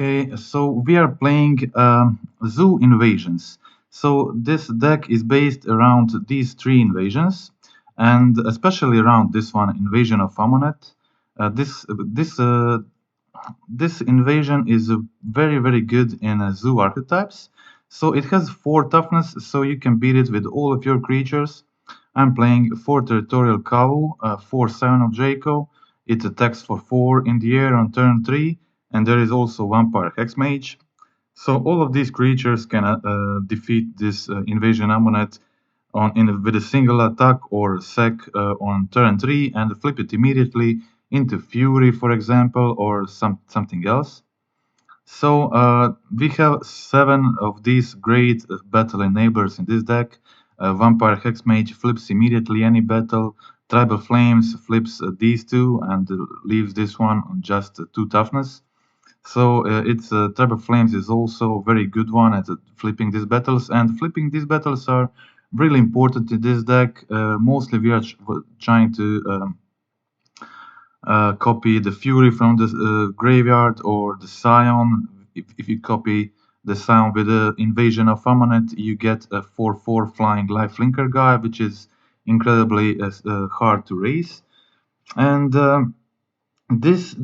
Okay, so we are playing Zoo Invasions. So this deck is based around these three invasions, and especially around this one, Invasion of Amonet. This invasion is very good in Zoo archetypes. So it has 4 toughness, so you can beat it with all of your creatures. I'm playing 4 Territorial Cow, 4 Scion of Draco. It attacks for 4 in the air on turn 3, and there is also Vampire Hexmage. So all of these creatures can defeat this Invasion Amulet with a single attack or sec on turn 3 and flip it immediately into Fury, for example, or something else. So we have 7 of these great battle enablers in this deck. Vampire Hexmage flips immediately any battle. Tribal Flames flips these 2 and leaves this one on just 2 toughness. So it's Tribal Flames is also a very good one at flipping these battles, and flipping these battles are really important in this deck. Mostly we are trying to copy the Fury from the graveyard or the Scion. If you copy the Scion with the Invasion of Amonet, you get a 4/4 flying lifelinker guy, which is incredibly hard to raise. And this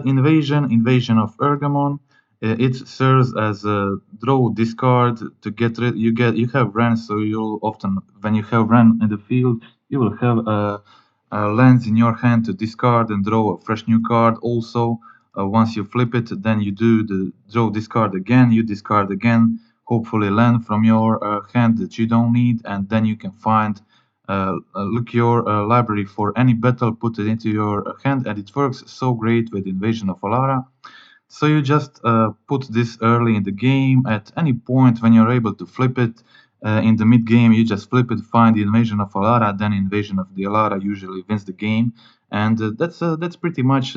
invasion of Ergamon, it serves as a draw discard to get rid. You have Ren, so you'll often when you have Ren in the field, you will have a lands in your hand to discard and draw a fresh new card. Also, once you flip it, then you do the draw discard again. You discard again, hopefully land from your hand that you don't need, and then you can find look your library for any battle, put it into your hand, and it works so great with Invasion of Alara. So you just put this early in the game. At any point when you're able to flip it in the mid game, you just flip it, find the Invasion of Alara, then Invasion of the Alara usually wins the game, and that's pretty much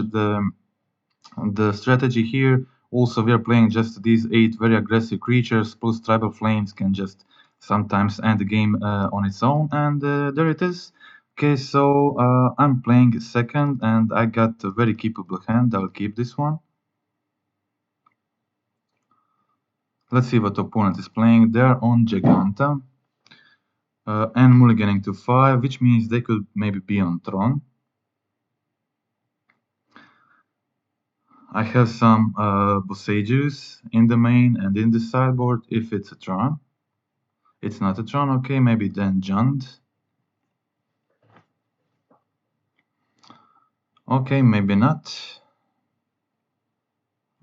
the strategy here. Also, we are playing just these 8 very aggressive creatures, plus Tribal Flames can just sometimes end the game on its own, and there it is. Okay, so I'm playing second, and I got a very keepable hand. I'll keep this one. Let's see what opponent is playing. They're on Giganta, and mulliganing to 5, which means they could maybe be on Tron. I have some Bosages in the main and in the sideboard if it's a Tron. It's not a Tron, okay, maybe then Jund. Okay, maybe not.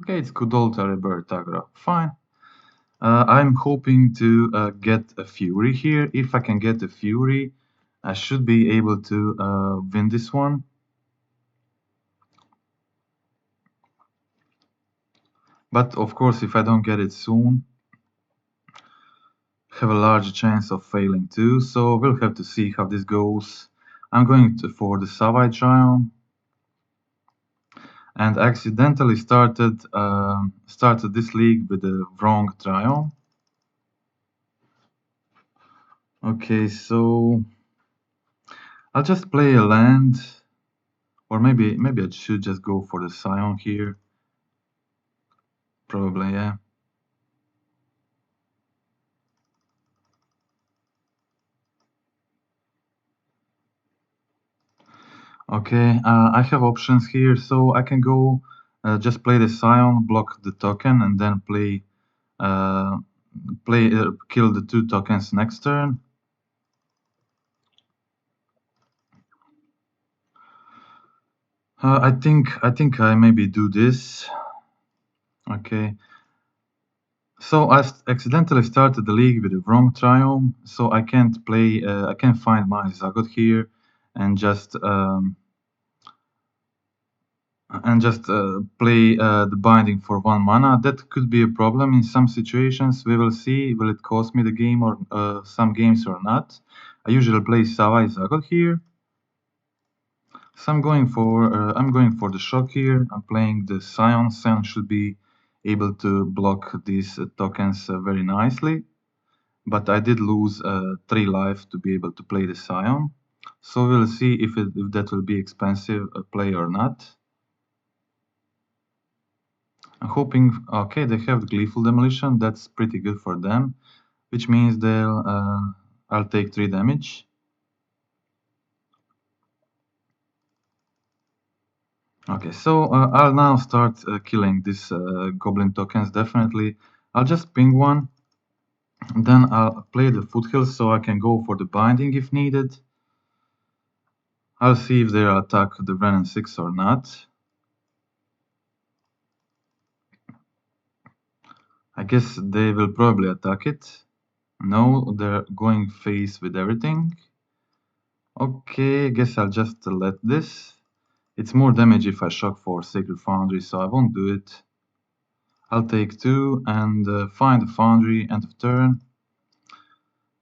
Okay, it's good old Rebirth Aggro. Fine. I'm hoping to get a Fury here. If I can get a Fury, I should be able to win this one. But of course, if I don't get it soon, have a large chance of failing too. So we'll have to see how this goes. I'm going for the Savai Triumph, and accidentally started this league with the wrong Triumph. Okay, so I'll just play a land, or maybe I should just go for the Scion here. Probably, yeah. Okay, I have options here, so I can go just play the Scion, block the token, and then kill the 2 tokens next turn. I think I maybe do this. Okay. So I accidentally started the league with the wrong Triumph, so I can't play. I can't find my Zagot here, and just play the binding for 1 mana. That could be a problem in some situations. We will see. Will it cost me the game or some games or not? I usually play Savai Zagot here. So I'm going for the shock here. I'm playing the Scion. Scion should be able to block these tokens very nicely. But I did lose 3 life to be able to play the Scion. So we'll see if that will be expensive a play or not. I'm hoping, okay, they have the Gleeful Demolition, that's pretty good for them, which means I'll take 3 damage. Okay, so I'll now start killing these goblin tokens, definitely. I'll just ping one, then I'll play the foothills so I can go for the binding if needed. I'll see if they'll attack the Renin 6 or not. I guess they will probably attack it. No, they're going face with everything. Okay, I guess I'll just let this. It's more damage if I shock for Sacred Foundry, so I won't do it. I'll take 2 and find the Foundry, end of turn.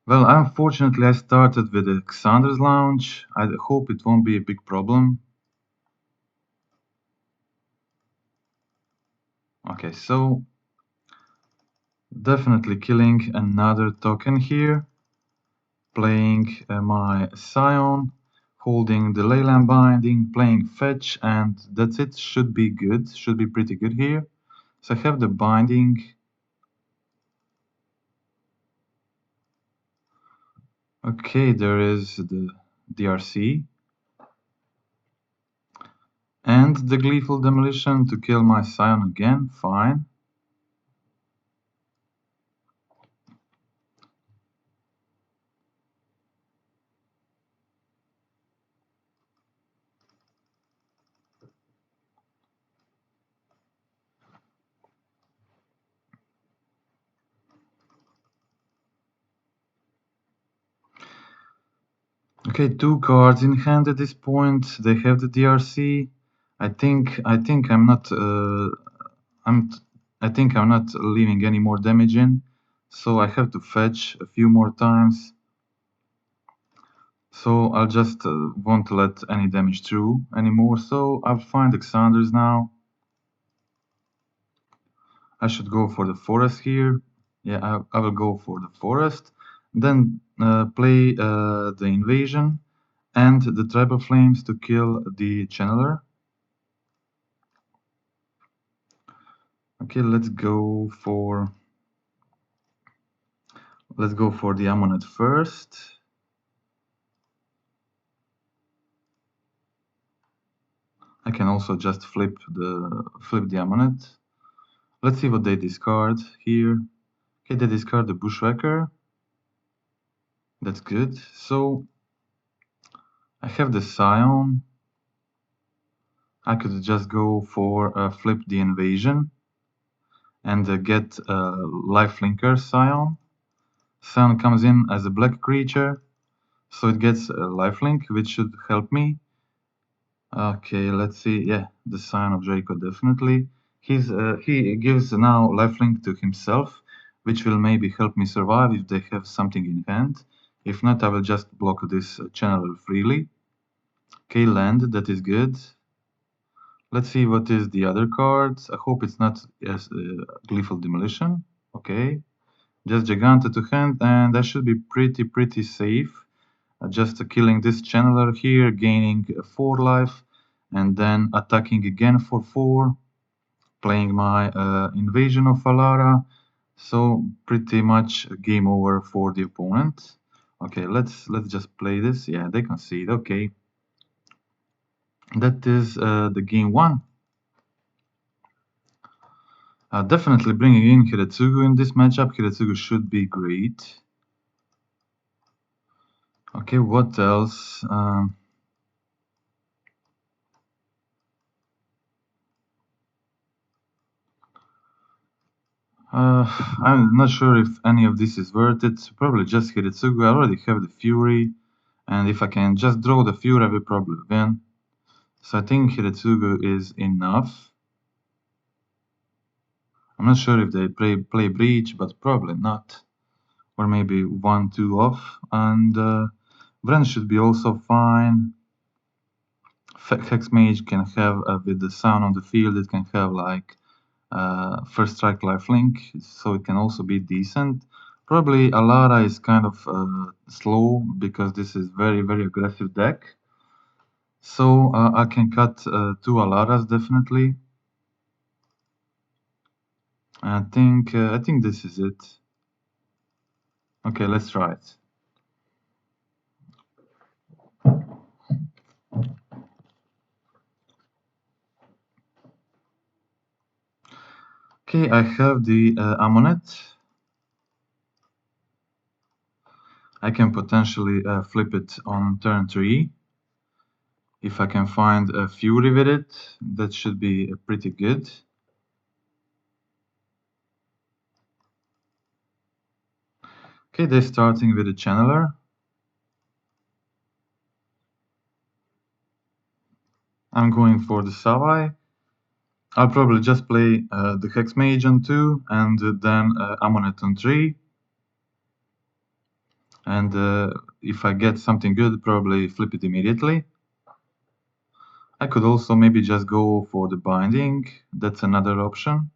Well, unfortunately I started with Alexander's Lounge. I hope it won't be a big problem. Okay, so definitely killing another token here. Playing my Scion, holding the Leyland Binding, playing Fetch, and that's it. Should be good, should be pretty good here. So I have the Binding. Okay, there is the DRC. And the Gleeful Demolition to kill my Scion again, fine. Okay, 2 cards in hand at this point. They have the DRC. I think I'm not I think I'm not leaving any more damage in, so I have to fetch a few more times. So I'll just won't let any damage through anymore. So I'll find Alexander's now. I should go for the forest here. Yeah, I will go for the forest. Then play the invasion and the tribal flames to kill the channeler. Okay, let's go for the Ammonet first. I can also just flip the Ammonet. Let's see what they discard here. Okay, they discard the Bushwhacker. That's good. So I have the Scion. I could just go for flip the invasion and get Lifelinker Scion. Scion comes in as a black creature, so it gets a lifelink, which should help me. Okay, let's see. Yeah, the Scion of Draco definitely. He gives now lifelink to himself, which will maybe help me survive if they have something in hand. If not, I will just block this channel freely. Okay, land, that is good. Let's see what is the other cards. I hope it's not Gleeful Demolition. Okay, just Giganta to hand, and I should be pretty safe. Just killing this channeler here, gaining 4 life, and then attacking again for 4. Playing my Invasion of Alara. So pretty much game over for the opponent. Okay, let's just play this. Yeah, they concede. Okay, that is the game 1. Definitely bringing in Hiretsugu in this matchup. Hiretsugu should be great. Okay, what else? I'm not sure if any of this is worth it. Probably just Hiretsugu. I already have the Fury, and if I can just draw the Fury, I will probably win. So I think Hiretsugu is enough. I'm not sure if they play Breach, but probably not. Or maybe 1-2 off. And Vren should be also fine. Hex Mage can have, with the sound on the field, it can have like first strike lifelink, so it can also be decent. Probably Alara is kind of slow because this is very aggressive deck. So I can cut 2 Alaras definitely. I think this is it. Okay, let's try it. Okay, I have the Ammonet. I can potentially flip it on turn 3. If I can find a Fury with it, that should be pretty good. Okay, they're starting with a Channeler. I'm going for the Savai. I'll probably just play the Hex Mage on 2 and then Ammonet on 3. And if I get something good, probably flip it immediately. I could also maybe just go for the Binding. That's another option.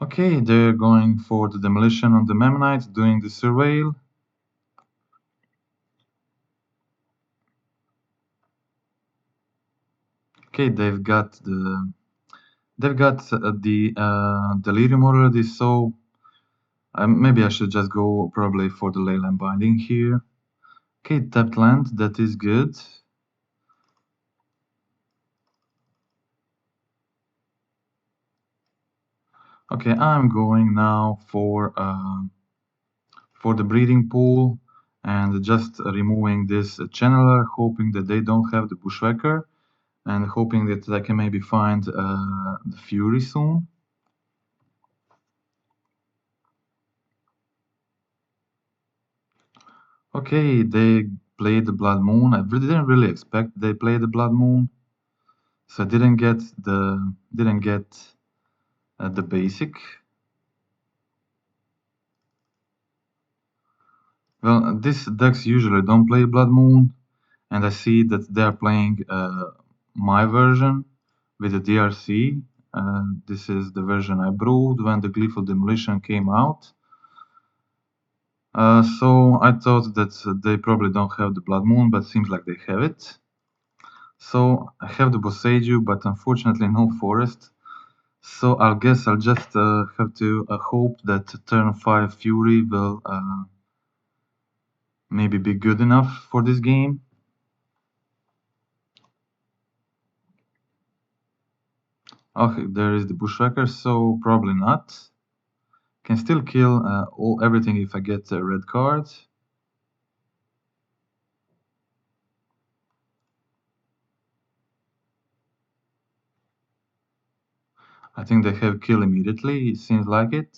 Okay, they're going for the Demolition on the Memnite, doing the Surveil. Okay, they've got the Delirium already, so maybe I should just go probably for the Leyline Binding here. Okay, tapped land, that is good. Okay, I'm going now for the Breeding Pool and just removing this Channeler, hoping that they don't have the Bushwhacker and hoping that I can maybe find the Fury soon. Okay, they played the Blood Moon. I didn't really expect they played the Blood Moon, so I didn't get the basic. Well, these decks usually don't play Blood Moon, and I see that they're playing my version with the DRC. This is the version I brewed when the Glyphal Demolition came out. So I thought that they probably don't have the Blood Moon, but seems like they have it. So I have the Boseiju, but unfortunately no Forest. So I guess I'll just have to hope that turn 5 Fury will maybe be good enough for this game. Okay, there is the Bushwhacker, so probably not. Can still kill everything if I get a red card. I think they have kill immediately, it seems like it.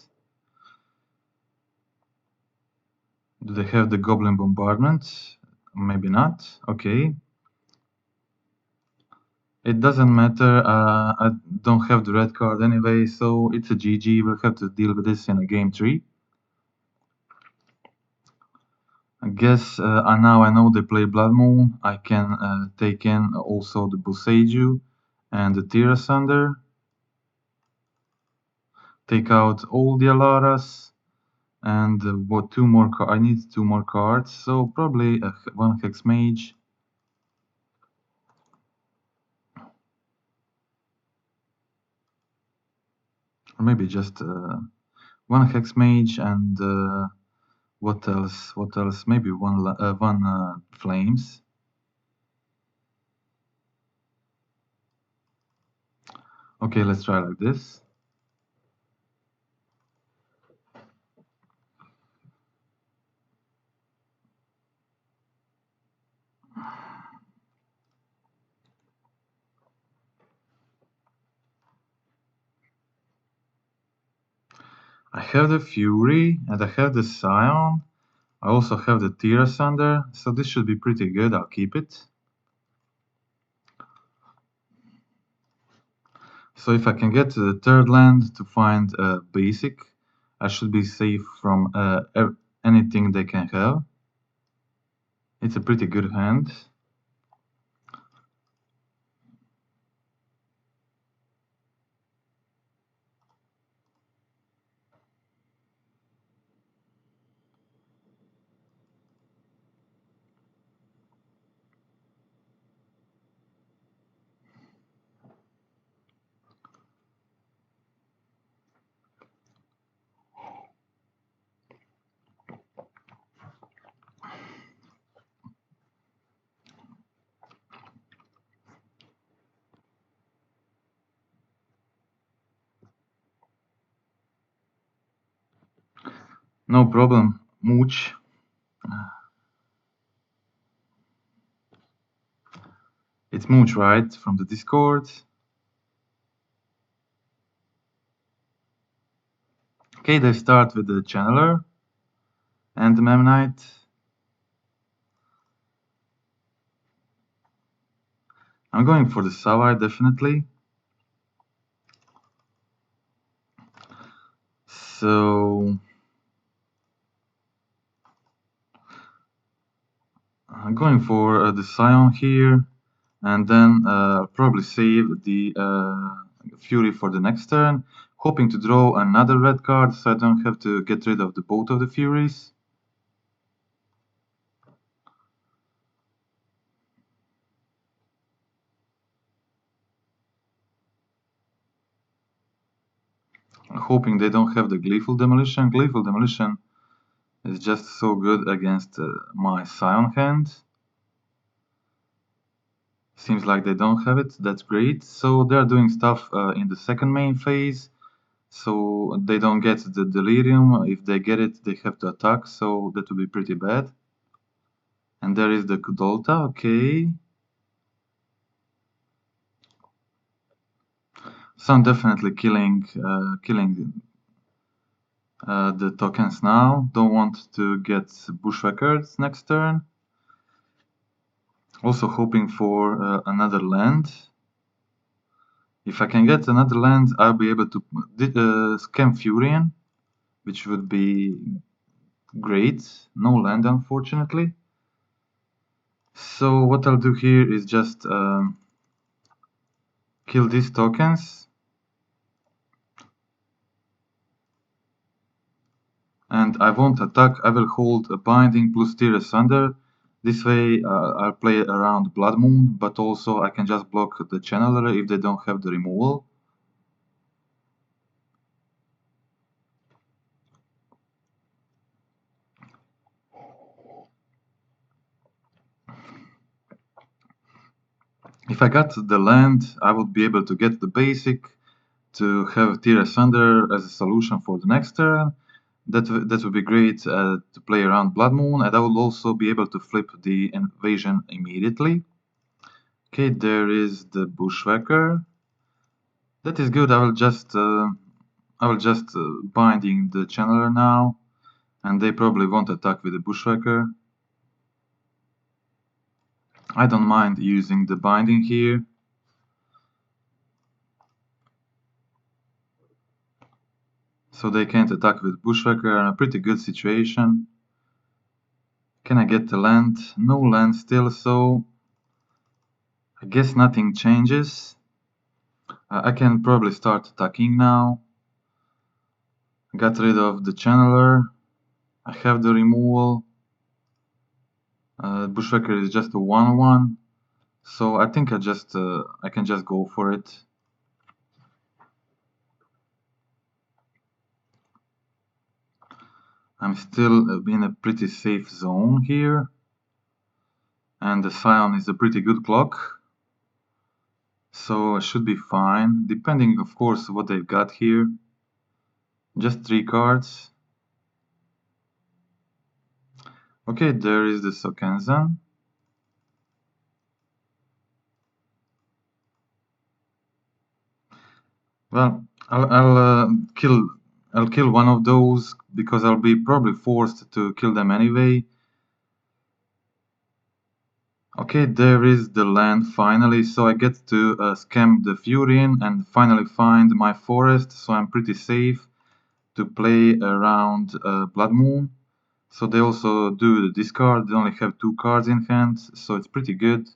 Do they have the Goblin Bombardment? Maybe not. Okay. It doesn't matter, I don't have the red card anyway, so it's a GG. We'll have to deal with this in a game 3. I guess now I know they play Blood Moon. I can take in also the Boseiju and the Tira Sunder. Take out all the Alaras. And what two more I need 2 more cards, so probably one Hex Mage. Or maybe just one Hex Mage and what else? What else? Maybe one Flames. Okay, let's try like this. I have the Fury and I have the Scion. I also have the Tira Sunder, so this should be pretty good. I'll keep it. So if I can get to the third land to find a basic, I should be safe from anything they can have. It's a pretty good hand. No problem, Mooch. It's Mooch, right? From the Discord. Okay, they start with the Channeler and the Memnite. I'm going for the Savai, definitely. So I'm going for the Scion here, and then I'll probably save the Fury for the next turn, hoping to draw another red card so I don't have to get rid of both of the Furies. Hoping they don't have the Gleeful Demolition. Gleeful Demolition is just so good against my Scion hand. Seems like they don't have it, that's great. So they're doing stuff in the second main phase, so they don't get the Delirium. If they get it, they have to attack, so that would be pretty bad. And there is the Kudolta, okay. So I'm definitely killing the tokens now. Don't want to get Bushwhackers next turn. Also hoping for another land. If I can get another land, I'll be able to scam Furion, which would be great. No land, unfortunately. So what I'll do here is just kill these tokens. And I won't attack, I will hold a Binding plus Tear Asunder. This way I'll play around Blood Moon, but also I can just block the Channeler if they don't have the removal. If I got the land, I would be able to get the basic to have Tear Asunder as a solution for the next turn. That would be great to play around Blood Moon, and I will also be able to flip the invasion immediately. Okay, there is the Bushwhacker. That is good. I will just binding the channeler now, and they probably won't attack with the Bushwhacker. I don't mind using the binding here. So they can't attack with Bushwhacker. A pretty good situation. Can I get the land? No land still, so I guess nothing changes. I can probably start attacking now. Got rid of the channeler. I have the removal. Bushwhacker is just a 1/1, so I think I can just go for it. I'm still in a pretty safe zone here, and the Scion is a pretty good clock, so I should be fine, depending of course what they've got here. Just 3 cards. Okay, there is the Sokenzan. Well, I'll kill one of those because I'll be probably forced to kill them anyway. Okay, there is the land finally, so I get to scam the Furion and finally find my forest, so I'm pretty safe to play around Blood Moon. So they also do the discard, they only have 2 cards in hand, so it's pretty good.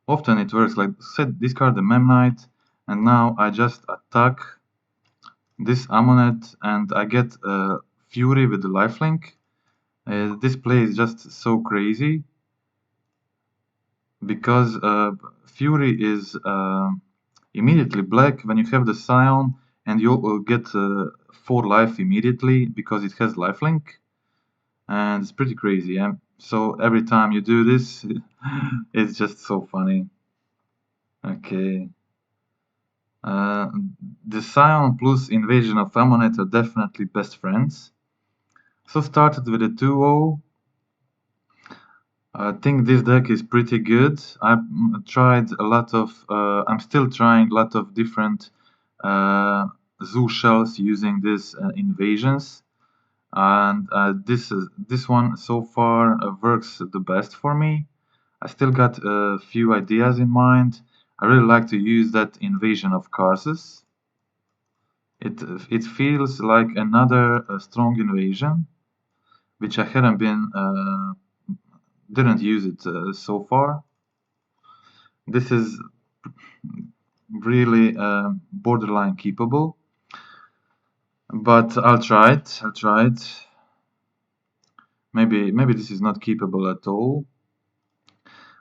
Often it works like set discard the Memnite, and now I just attack this Ammonet and I get Fury with the lifelink. This play is just so crazy because Fury is immediately black when you have the Scion, and you'll get 4 life immediately because it has lifelink, and it's pretty crazy. Yeah? So every time you do this, it's just so funny. Okay. The Scion plus Invasion of Ammonet are definitely best friends. So started with a 2-0. I think this deck is pretty good. I've tried a lot of, I'm still trying a lot of different zoo shells using these invasions, and this one so far works the best for me. I still got a few ideas in mind. I really like to use that invasion of Karsus. It feels like another strong invasion, which I hadn't been didn't use it so far. This is really borderline keepable, but I'll try it. I'll try it. Maybe this is not keepable at all.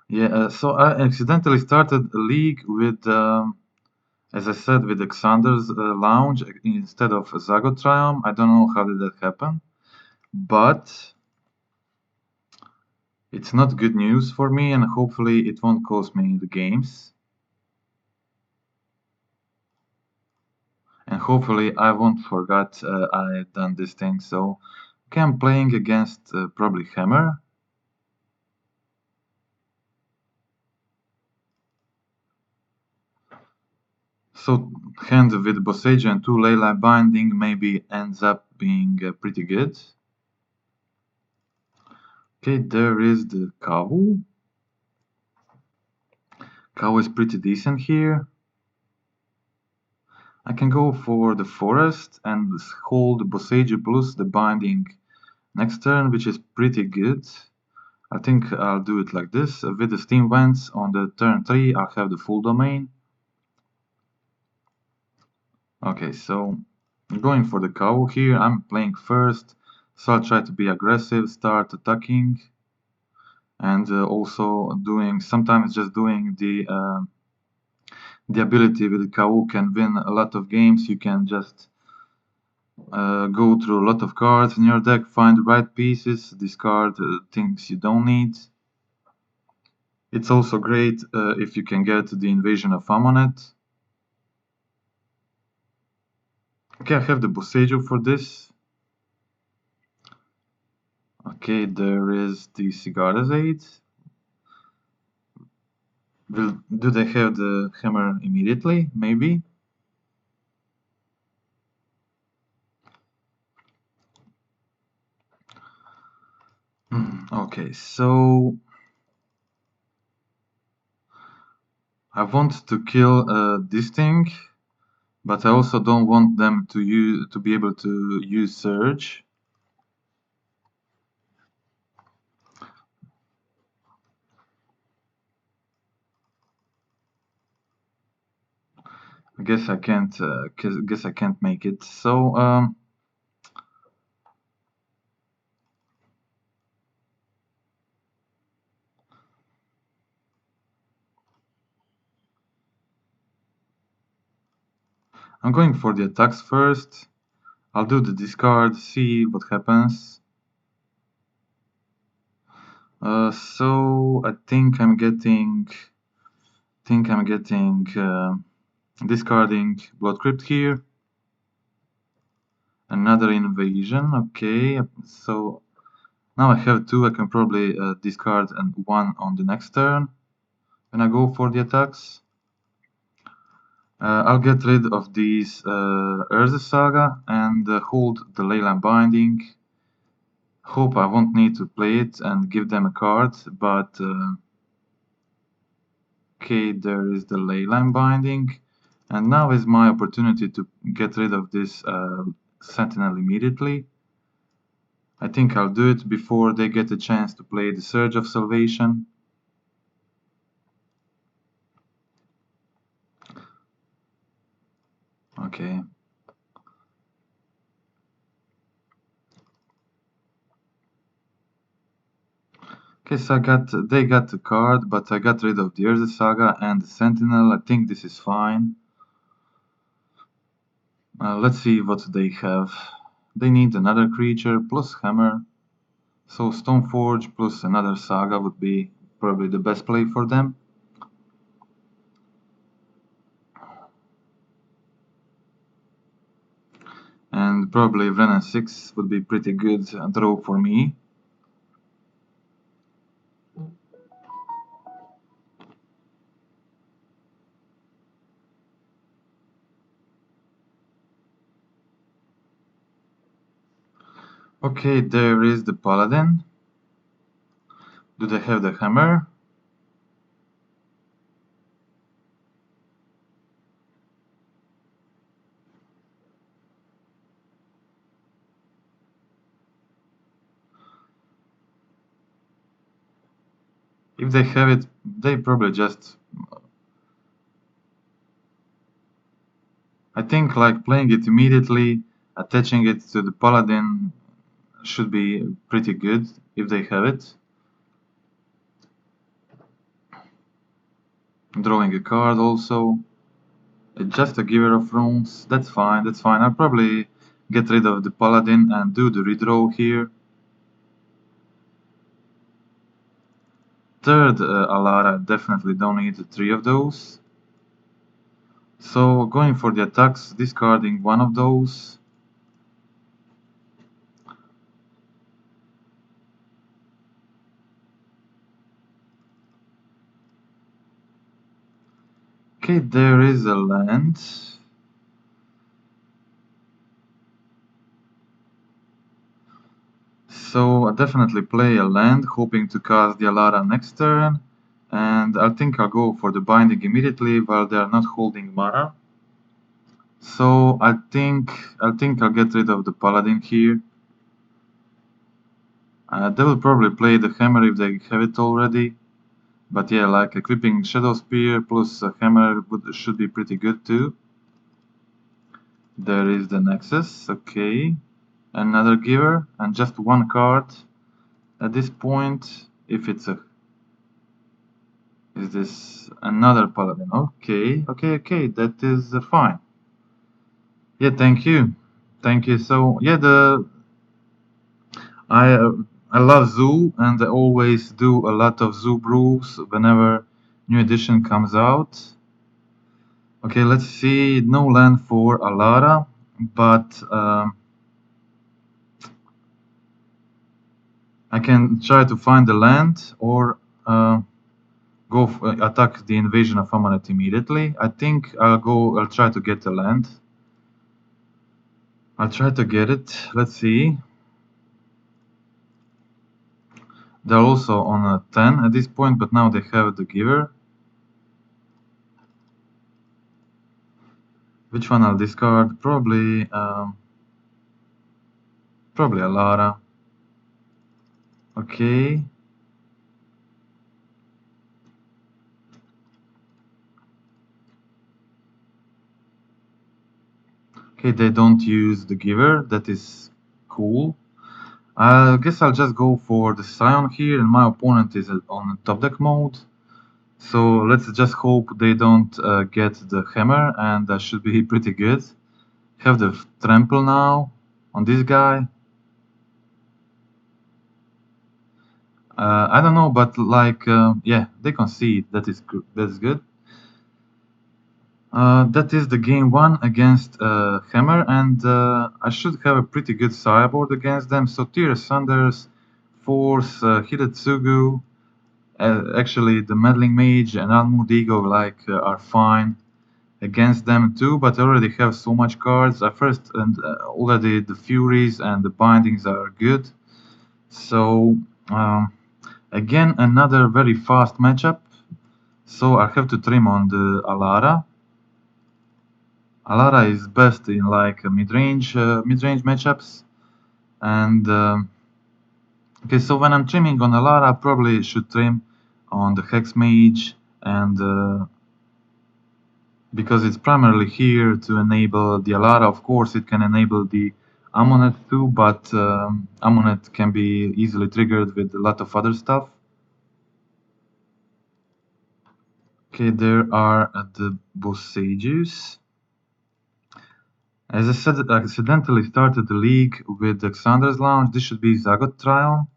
Yeah. So I accidentally started a league with, as I said, with Alexander's Lounge instead of Zagotrium. I don't know how did that happen, but it's not good news for me, and hopefully it won't cost me the games. And hopefully I won't forget I done this thing. So okay, I'm playing against probably Hammer. So hand with Bossage and 2 Leyline Binding maybe ends up being pretty good. Okay, there is the Kavu. Kavu is pretty decent here. I can go for the Forest and hold Bossage plus the Binding next turn, which is pretty good. I think I'll do it like this. With the Steam Vents on the turn 3, I'll have the full domain. Okay, so going for the cow here, I'm playing first, so I'll try to be aggressive, start attacking, and also sometimes just doing the ability with the cow can win a lot of games. You can just go through a lot of cards in your deck, find the right pieces, discard things you don't need. It's also great if you can get the Invasion of Amonet. Okay, I have the Boseiju for this. Okay, there is the Cigarras Aid. Do they have the hammer immediately? Maybe. Okay, so I want to kill this thing, but I also don't want them to be able to use Surge. I guess I can't. Guess I can't make it. So I'm going for the attacks first. I'll do the discard, see what happens. So I think I'm getting. Discarding Blood Crypt here. Another invasion. Okay, so now I have 2. I can probably discard and 1 on the next turn when I go for the attacks. I'll get rid of these Urza Saga and hold the Leyline Binding. Hope I won't need to play it and give them a card, but okay, there is the Leyline Binding. And now is my opportunity to get rid of this Sentinel immediately. I think I'll do it before they get a chance to play the Surge of Salvation. Okay. Okay, so they got the card, but I got rid of the Urza Saga and the Sentinel. I think this is fine. Let's see what they have. They need another creature plus Hammer. So Stoneforge plus another Saga would be probably the best play for them. And Probably Renan 6 would be pretty good draw for me. Okay, there is the Paladin. Do they have the hammer? If they have it, they probably just... I think like playing it immediately, attaching it to the Paladin should be pretty good if they have it. Drawing a card also. It's just a giver of runes. That's fine, that's fine. I'll probably get rid of the Paladin and do the redraw here. Third Alara, definitely don't need 3 of those. So going for the attacks, discarding one of those. Okay, there is a land. So I definitely play a land, hoping to cast the Alara next turn. And I think I'll go for the binding immediately while they are not holding mana. So I think I'll get rid of the Paladin here. They will probably play the hammer if they have it already. But yeah, like equipping Shadow Spear plus a hammer should be pretty good too. There is the Nexus, okay. Another giver, and just one card at this point. If it's a... Is this another Paladin? Okay, okay, that is fine. Yeah, thank you. Thank you. So, yeah, I love Zoo, and I always do a lot of Zoo brews whenever new edition comes out. Okay, let's see. No land for Alara, but I can try to find the land or go attack the invasion of Amulet immediately. I think I'll try to get the land. I'll try to get it. Let's see. They're also on a 10 at this point, but now they have the giver. Which one I'll discard? Probably Alara. Okay. Okay, they don't use the giver. That is cool. I guess I'll just go for the Scion here, and my opponent is on top deck mode. So let's just hope they don't get the hammer, and that should be pretty good. Have the trample now on this guy. I don't know, but like, yeah, they concede. That is good. That's good. That is the game 1 against Hammer, and I should have a pretty good sideboard against them. So Tier Sanders, Force, Hidetsugu, actually the Meddling Mage and Almudigo are fine against them too, but I already have so much cards. Already the Furies and the Bindings are good. So again, another very fast matchup. So I have to trim on the Alara. Alara is best in like mid-range matchups, and okay. So when I'm trimming on Alara, I probably should trim on the Hex Mage, and because it's primarily here to enable the Alara. Of course, it can enable the Amulet too, but Amulet can be easily triggered with a lot of other stuff. Okay, there are the Bossages. As I said, I accidentally started the league with Alexander's Lounge. This should be Zagot Triumph.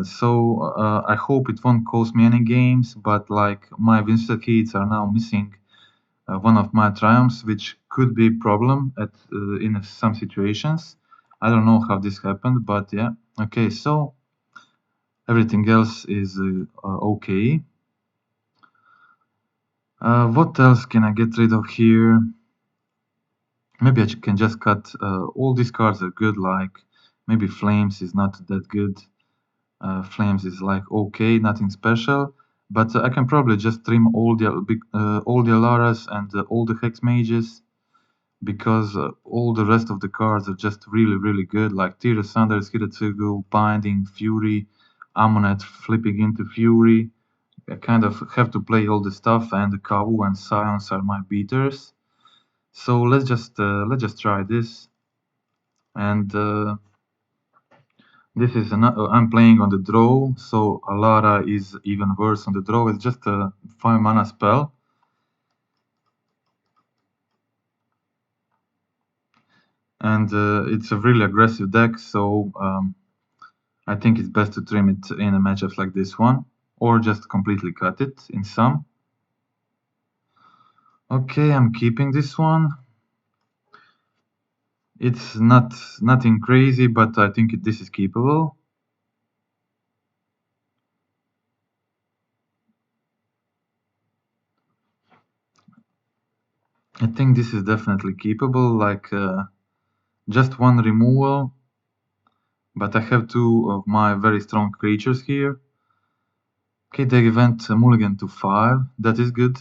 So I hope it won't cost me any games, but like my Winston Keats are now missing one of my triumphs, which could be problem at in some situations. I don't know how this happened, but yeah. Okay, so everything else is okay. What else can I get rid of here? Maybe I can just cut all these cards are good, like maybe Flames is not that good. Flames is like okay, nothing special. But I can probably just trim all the Alaras and all the Hex Mages, because all the rest of the cards are just really good, like Tear of Thunders, Hiratsugu, Binding, Fury, Amunet flipping into Fury. I kind of have to play all the stuff, and the Kawu and Scions are my beaters. So let's just try this. And this is I'm playing on the draw, so Alara is even worse on the draw. It's just a 5 mana spell. And it's a really aggressive deck, so I think it's best to trim it in a matchup like this one, or just completely cut it in some. Okay, I'm keeping this one. It's nothing crazy, but I think this is keepable. I think this is definitely keepable, like just one removal, but I have two of my very strong creatures here. Okay, they went mulligan to 5, that is good.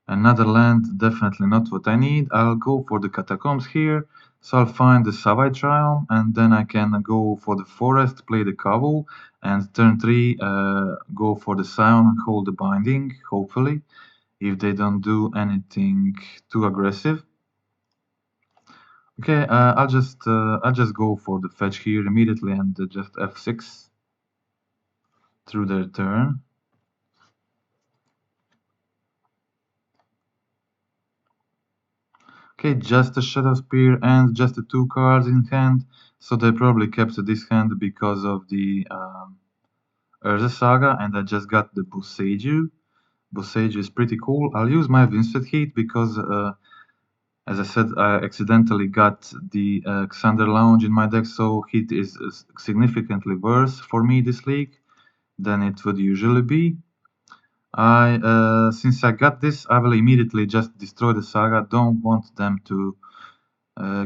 Another land, definitely not what I need. I'll go for the catacombs here. So I'll find the Savai Triumph, and then I can go for the forest, play the Kavu, and turn 3 go for the Scion and hold the binding, hopefully, if they don't do anything too aggressive. Okay, I'll just go for the fetch here immediately and just F6 through their turn. Okay, just a Shadow Spear and just the 2 cards in hand, so they probably kept this hand because of the Urza Saga, and I just got the Boseiju. Boseiju is pretty cool. I'll use my Winsted Heat because, as I said, I accidentally got the Xander Lounge in my deck, so Heat is significantly worse for me this league than it would usually be. Since I got this, I will immediately just destroy the Saga. Don't want them to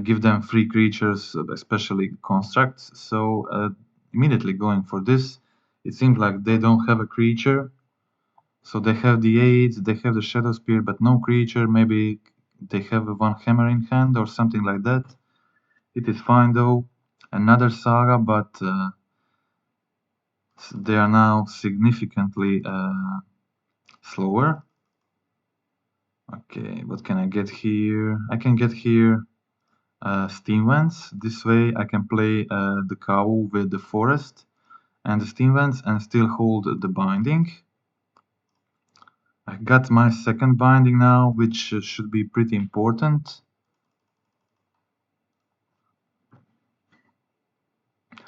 give them free creatures, especially constructs. So immediately going for this. It seems like they don't have a creature. So they have the aids, they have the Shadow Spear, but no creature. Maybe they have one hammer in hand or something like that. It is fine though. Another Saga, but they are now significantly slower. Okay, what can I get here? I can get here Steam Vents. This way I can play the cow with the forest and the Steam Vents and still hold the binding. I got my second binding now, which should be pretty important.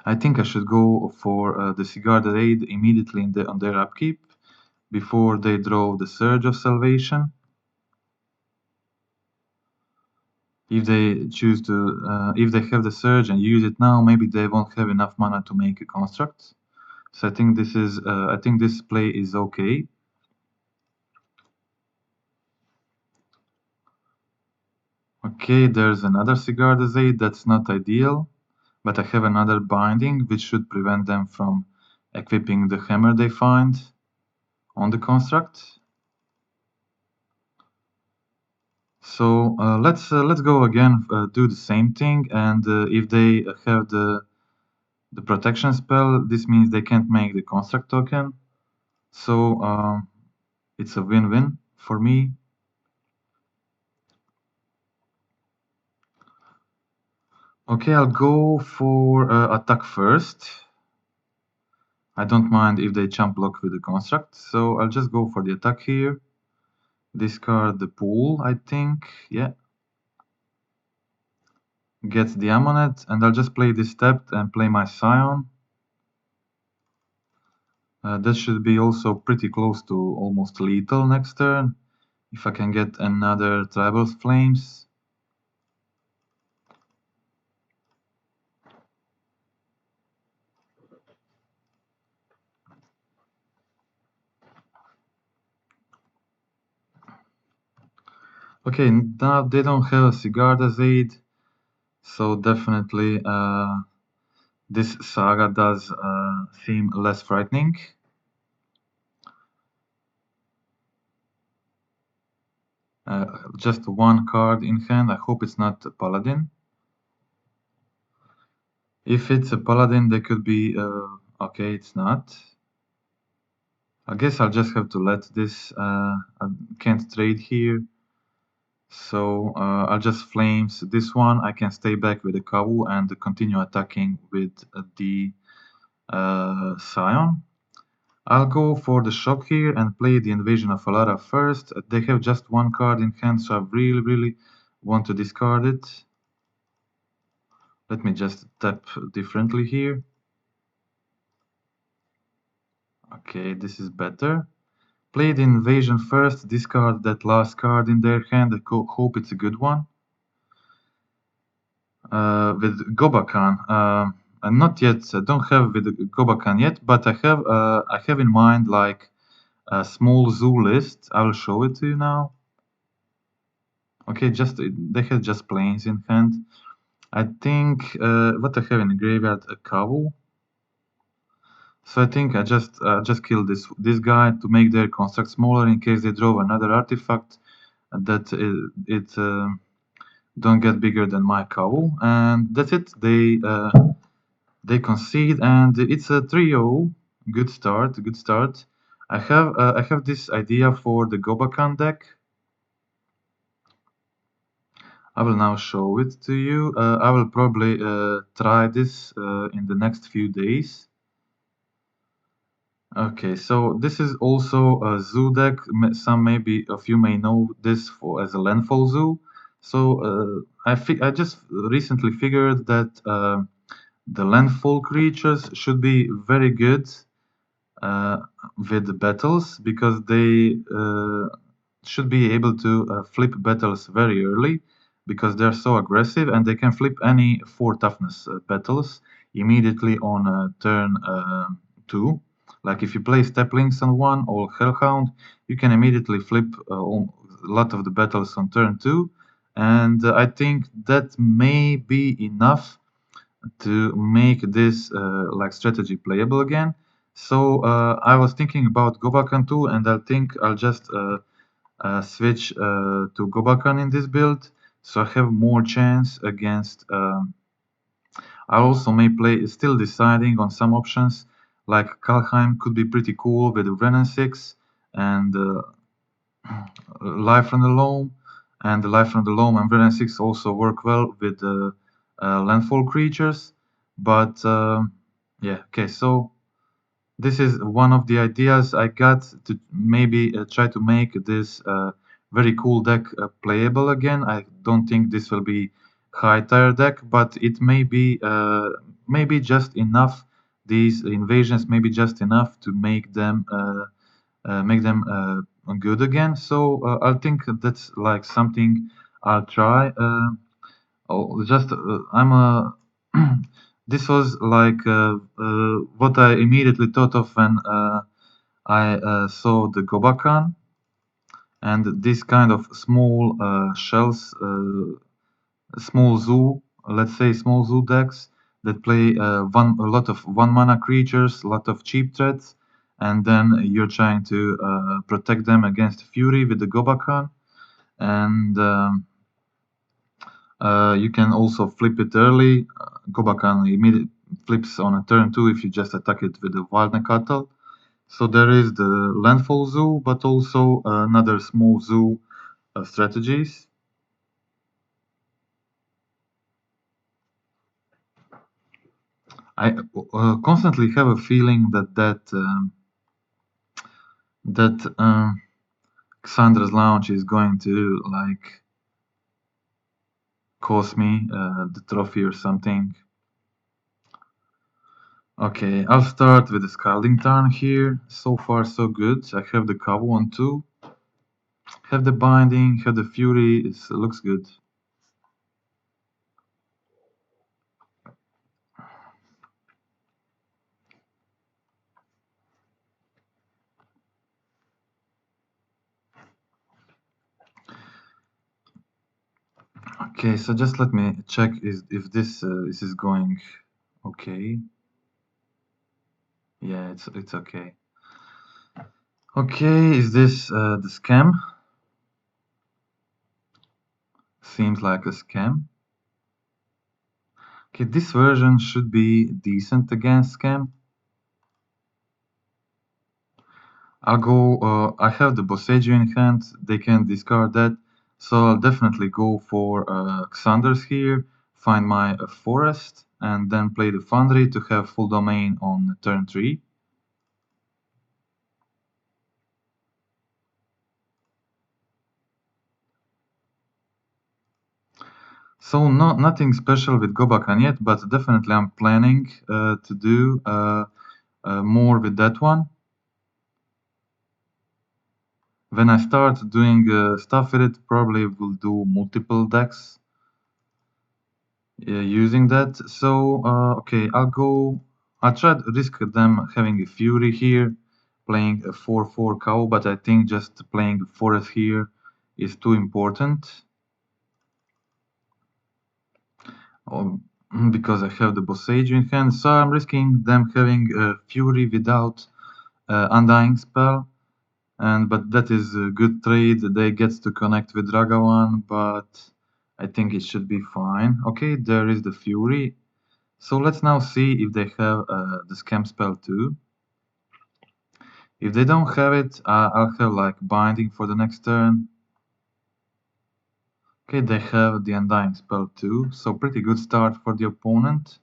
I think I should go for the Cigar Aid immediately on their upkeep before they draw the Surge of Salvation. If they choose to, if they have the Surge and use it now, maybe they won't have enough mana to make a construct. So I think this play is okay. Okay, there's another Cigar Aid, that's not ideal, but I have another binding which should prevent them from equipping the hammer they find on the construct. So let's go again, do the same thing, and if they have the protection spell, this means they can't make the construct token. So it's a win-win for me. Okay, I'll go for attack first. I don't mind if they jump block with the construct, so I'll just go for the attack here. Discard the pool, I think, yeah. Get the Amulet, and I'll just play this step and play my Scion. That should be also pretty close to almost lethal next turn. If I can get another Tribal Flames. Okay, now they don't have a Sigarda's Aid, so definitely this saga does seem less frightening. Just one card in hand. I hope it's not a Paladin. If it's a Paladin, they could be... okay, it's not. I guess I'll just have to let this... I can't trade here. So I'll just Flames this one. I can stay back with the Kavu and continue attacking with the Scion. I'll go for the shock here and play the Invasion of Alara first. They have just one card in hand, so I really want to discard it. Let me just tap differently here. Okay, this is better. Play the Invasion first, discard that last card in their hand. I hope it's a good one. With Gobakan, not yet. I don't have with Gobakan yet, but I have in mind like a small zoo list. I will show it to you now. Okay, just they have just planes in hand. I think what I have in the graveyard, a Kavu. So I think I just kill this guy to make their construct smaller in case they draw another artifact that it don't get bigger than my Kavu, and that's it. They concede, and it's a 3-0. Good start, good start. I have this idea for the Gobakan deck. I will now show it to you. I will probably try this in the next few days. Okay, so this is also a zoo deck. Some maybe of you may know this for as a landfall zoo. So I just recently figured that the landfall creatures should be very good uh, with the battles because they should be able to flip battles very early because they're so aggressive and they can flip any 4 toughness battles immediately on turn 2. Like if you play Steplings on 1 or Hellhound, you can immediately flip a lot of the battles on turn 2. And I think that may be enough to make this like strategy playable again. So I was thinking about Gobakan too, and I think I'll just switch to Gobakan in this build, so I have more chance against. I also may play, still deciding on some options, like Kalheim could be pretty cool with Renan 6 and Life from the Loam, and the Life from the Loam and Renan 6 also work well with the landfall creatures. But yeah, okay, so this is one of the ideas I got to maybe try to make this very cool deck playable again. I don't think this will be high tier deck, but it may be maybe just enough. These invasions may be just enough to make them good again. So I think that's like something I'll try. Just I'm a this was like what I immediately thought of when I saw the Gobakan and this kind of small shells, small zoo, let's say small zoo decks that play a lot of 1 mana creatures, a lot of cheap threats, and then you're trying to protect them against Fury with the Gobakan, and you can also flip it early. Gobakan immediately flips on a turn 2 if you just attack it with the Wild Nekatl. So there is the landfall zoo, but also another small zoo strategies. I constantly have a feeling that Cassandra's Lounge is going to like cost me the trophy or something. Okay, I'll start with the Scalding Tarn here. So far, so good. I have the Kavu on 2. Have the binding, have the fury, it looks good. Okay, so just let me check if this is going okay. Yeah, it's okay. Okay, is this the scam? Seems like a scam. Okay, this version should be decent against scam. I'll go, I have the Boseiju in hand, they can discard that, so I'll definitely go for Xanders here, find my forest, and then play the Foundry to have full domain on turn 3. So nothing special with Gobakan yet, but definitely I'm planning to do more with that one. When I start doing stuff with it, probably will do multiple decks using that. So okay, I'll try to risk them having a Fury here, playing a 4/4 cow, but I think just playing Forest here is too important. Because I have the Boseiju in hand, so I'm risking them having a Fury without Undying spell. But that is a good trade. They get to connect with Ragavan, but I think it should be fine. Okay, there is the Fury. So let's now see if they have the scam spell too. If they don't have it, I'll have like binding for the next turn. Okay, they have the undying spell too, so pretty good start for the opponent.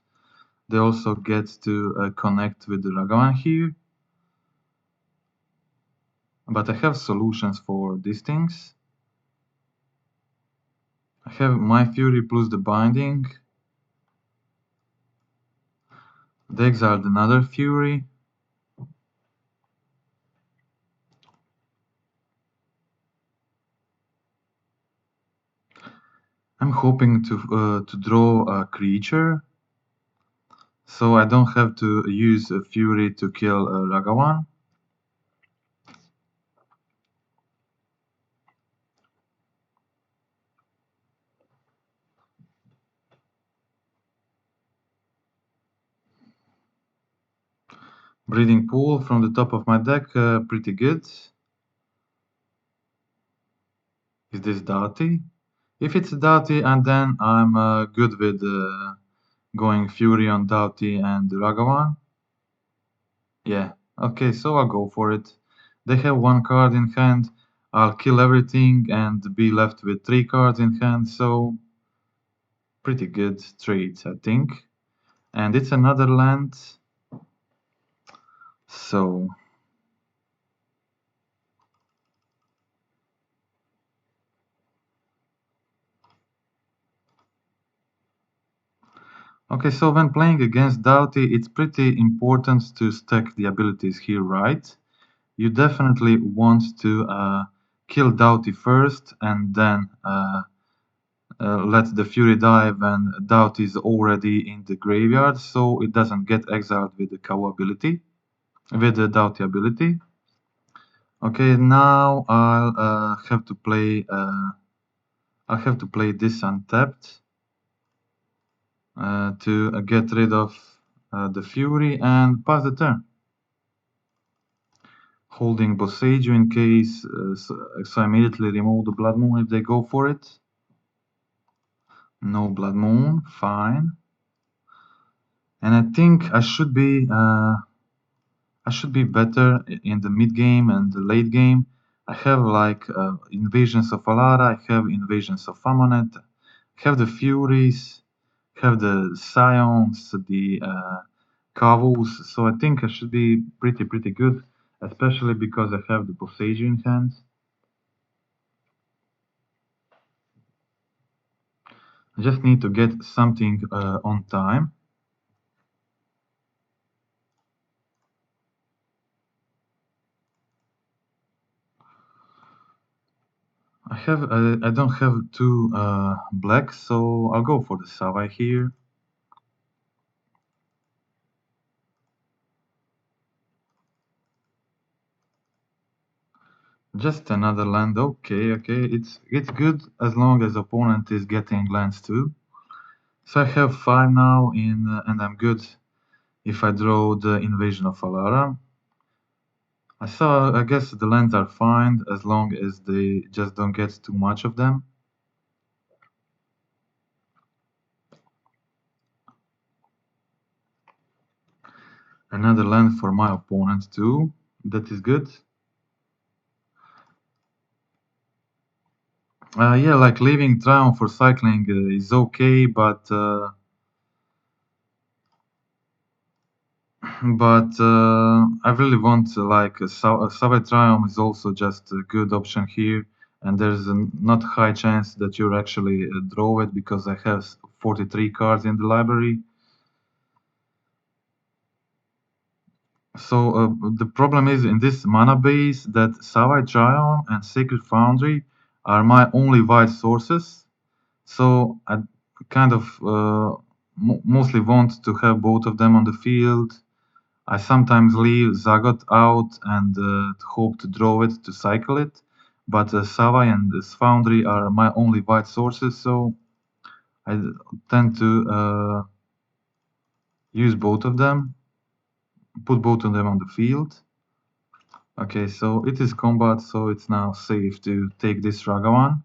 They also get to connect with the Ragavan here. But I have solutions for these things. I have my Fury plus the binding. They exiled another Fury. I'm hoping to draw a creature, so I don't have to use a Fury to kill Ragavan. Breeding Pool from the top of my deck, pretty good. Is this Dati? If it's Dati, and then I'm good with going Fury on Dati and Ragavan. Yeah, okay, so I'll go for it. They have one card in hand. I'll kill everything and be left with 3 cards in hand, so pretty good trade, I think. And it's another land. So okay, so when playing against Doughty, it's pretty important to stack the abilities here, right? You definitely want to kill Doughty first and then let the Fury die when Doughty is already in the graveyard, so it doesn't get exiled with the cow ability, with the Doughty ability. Okay, now I'll have to play. I'll have to play this untapped to get rid of the Fury and pass the turn. Holding Boseiju in case, so I immediately remove the Blood Moon if they go for it. No Blood Moon, fine. And I think I should be better in the mid game and the late game. I have like Invasions of Alara, I have Invasions of Amonet, I have the Furies, have the Scions, the Kavus, so I think I should be pretty good, especially because I have the Boseiju in hand. I just need to get something on time. I don't have two black, so I'll go for the Savai here. Just another land. Okay, it's good as long as opponent is getting lands too. So I have 5 now in, and I'm good if I draw the Invasion of Alara. I guess the lands are fine as long as they just don't get too much of them. Another land for my opponent too. That is good. Yeah, like leaving Triumph for cycling is okay, but I really want like a Savage Triumph is also just a good option here, and there's a not high chance that you'll actually draw it because I have 43 cards in the library. So the problem is in this mana base that Savage Triumph and Sacred Foundry are my only white sources. So I kind of mostly want to have both of them on the field. I sometimes leave Zagot out and hope to draw it to cycle it, but Savai and this Foundry are my only white sources, so I tend to use both of them, put both of them on the field. Okay, so it is combat, so it's now safe to take this Ragavan.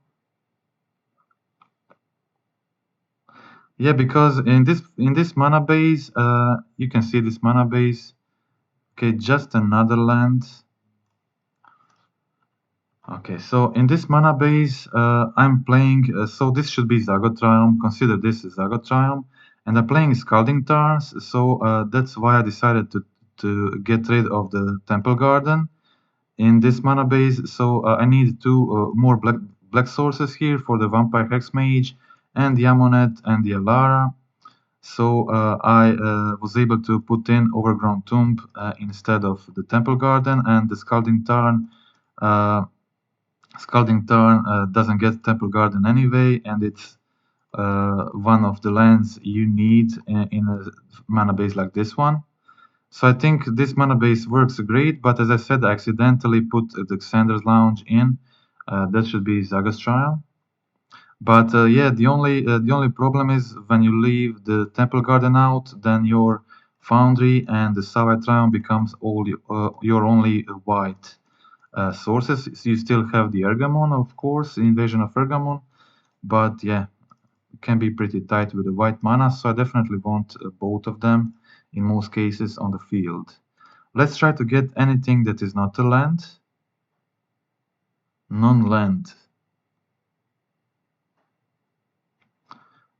Yeah, because in this mana base, you can see this mana base. Okay, just another land. Okay, so in this mana base, I'm playing, so this should be Zagot Triumph, consider this is Zagot Triumph, and I'm playing Scalding Tarns, so that's why I decided to get rid of the Temple Garden in this mana base, so I need two more black sources here for the Vampire Hexmage and the Amonet and the Alara. So I was able to put in Overgrown Tomb instead of the Temple Garden, and the Scalding Tarn doesn't get Temple Garden anyway, and it's one of the lands you need in a mana base like this one. So I think this mana base works great, but as I said, I accidentally put the Xander's Lounge in. That should be Zaga's Triumph. But yeah, the only problem is when you leave the Temple Garden out, then your Foundry and the Savai Triumph becomes all your only white sources. So you still have the Ergamon, of course, Invasion of Ergamon, but yeah, it can be pretty tight with the white mana, so I definitely want both of them in most cases on the field. Let's try to get anything that is not a land. Non-land.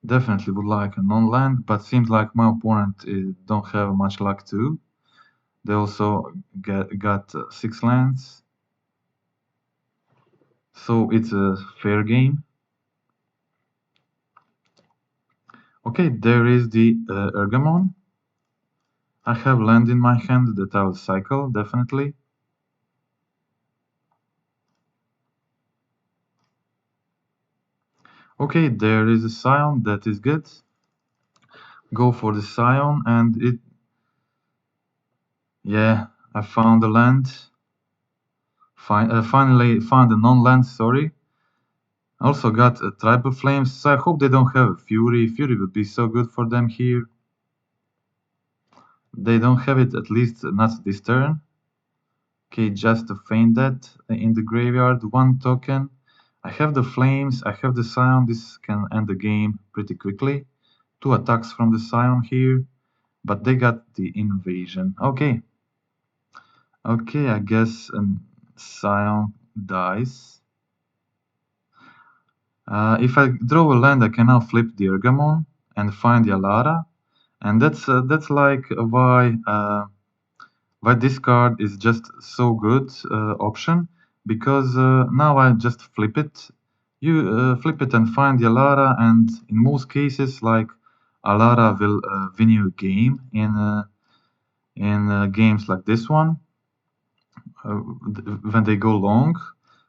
Definitely would like a non-land, but seems like my opponent don't have much luck too. They also got 6 lands. So it's a fair game. Okay, there is the Ergamon. I have land in my hand that I will cycle, definitely. Okay, there is a Scion, that is good. Go for the Scion, and it... Yeah, I found a land. Finally found a non-land, sorry. Also got a Tribal Flames, so I hope they don't have a Fury. Fury would be so good for them here. They don't have it, at least not this turn. Okay, just to feint that in the graveyard, 1 token. I have the Flames, I have the Scion, this can end the game pretty quickly. 2 attacks from the Scion here, but they got the Invasion. Okay. Okay, I guess Scion dies. If I draw a land, I can now flip the Ergamon and find the Alara, and that's like why this card is just so good option, because now I just flip it. You flip it and find the Alara, and in most cases, like Alara will win you a game in games like this one when they go long.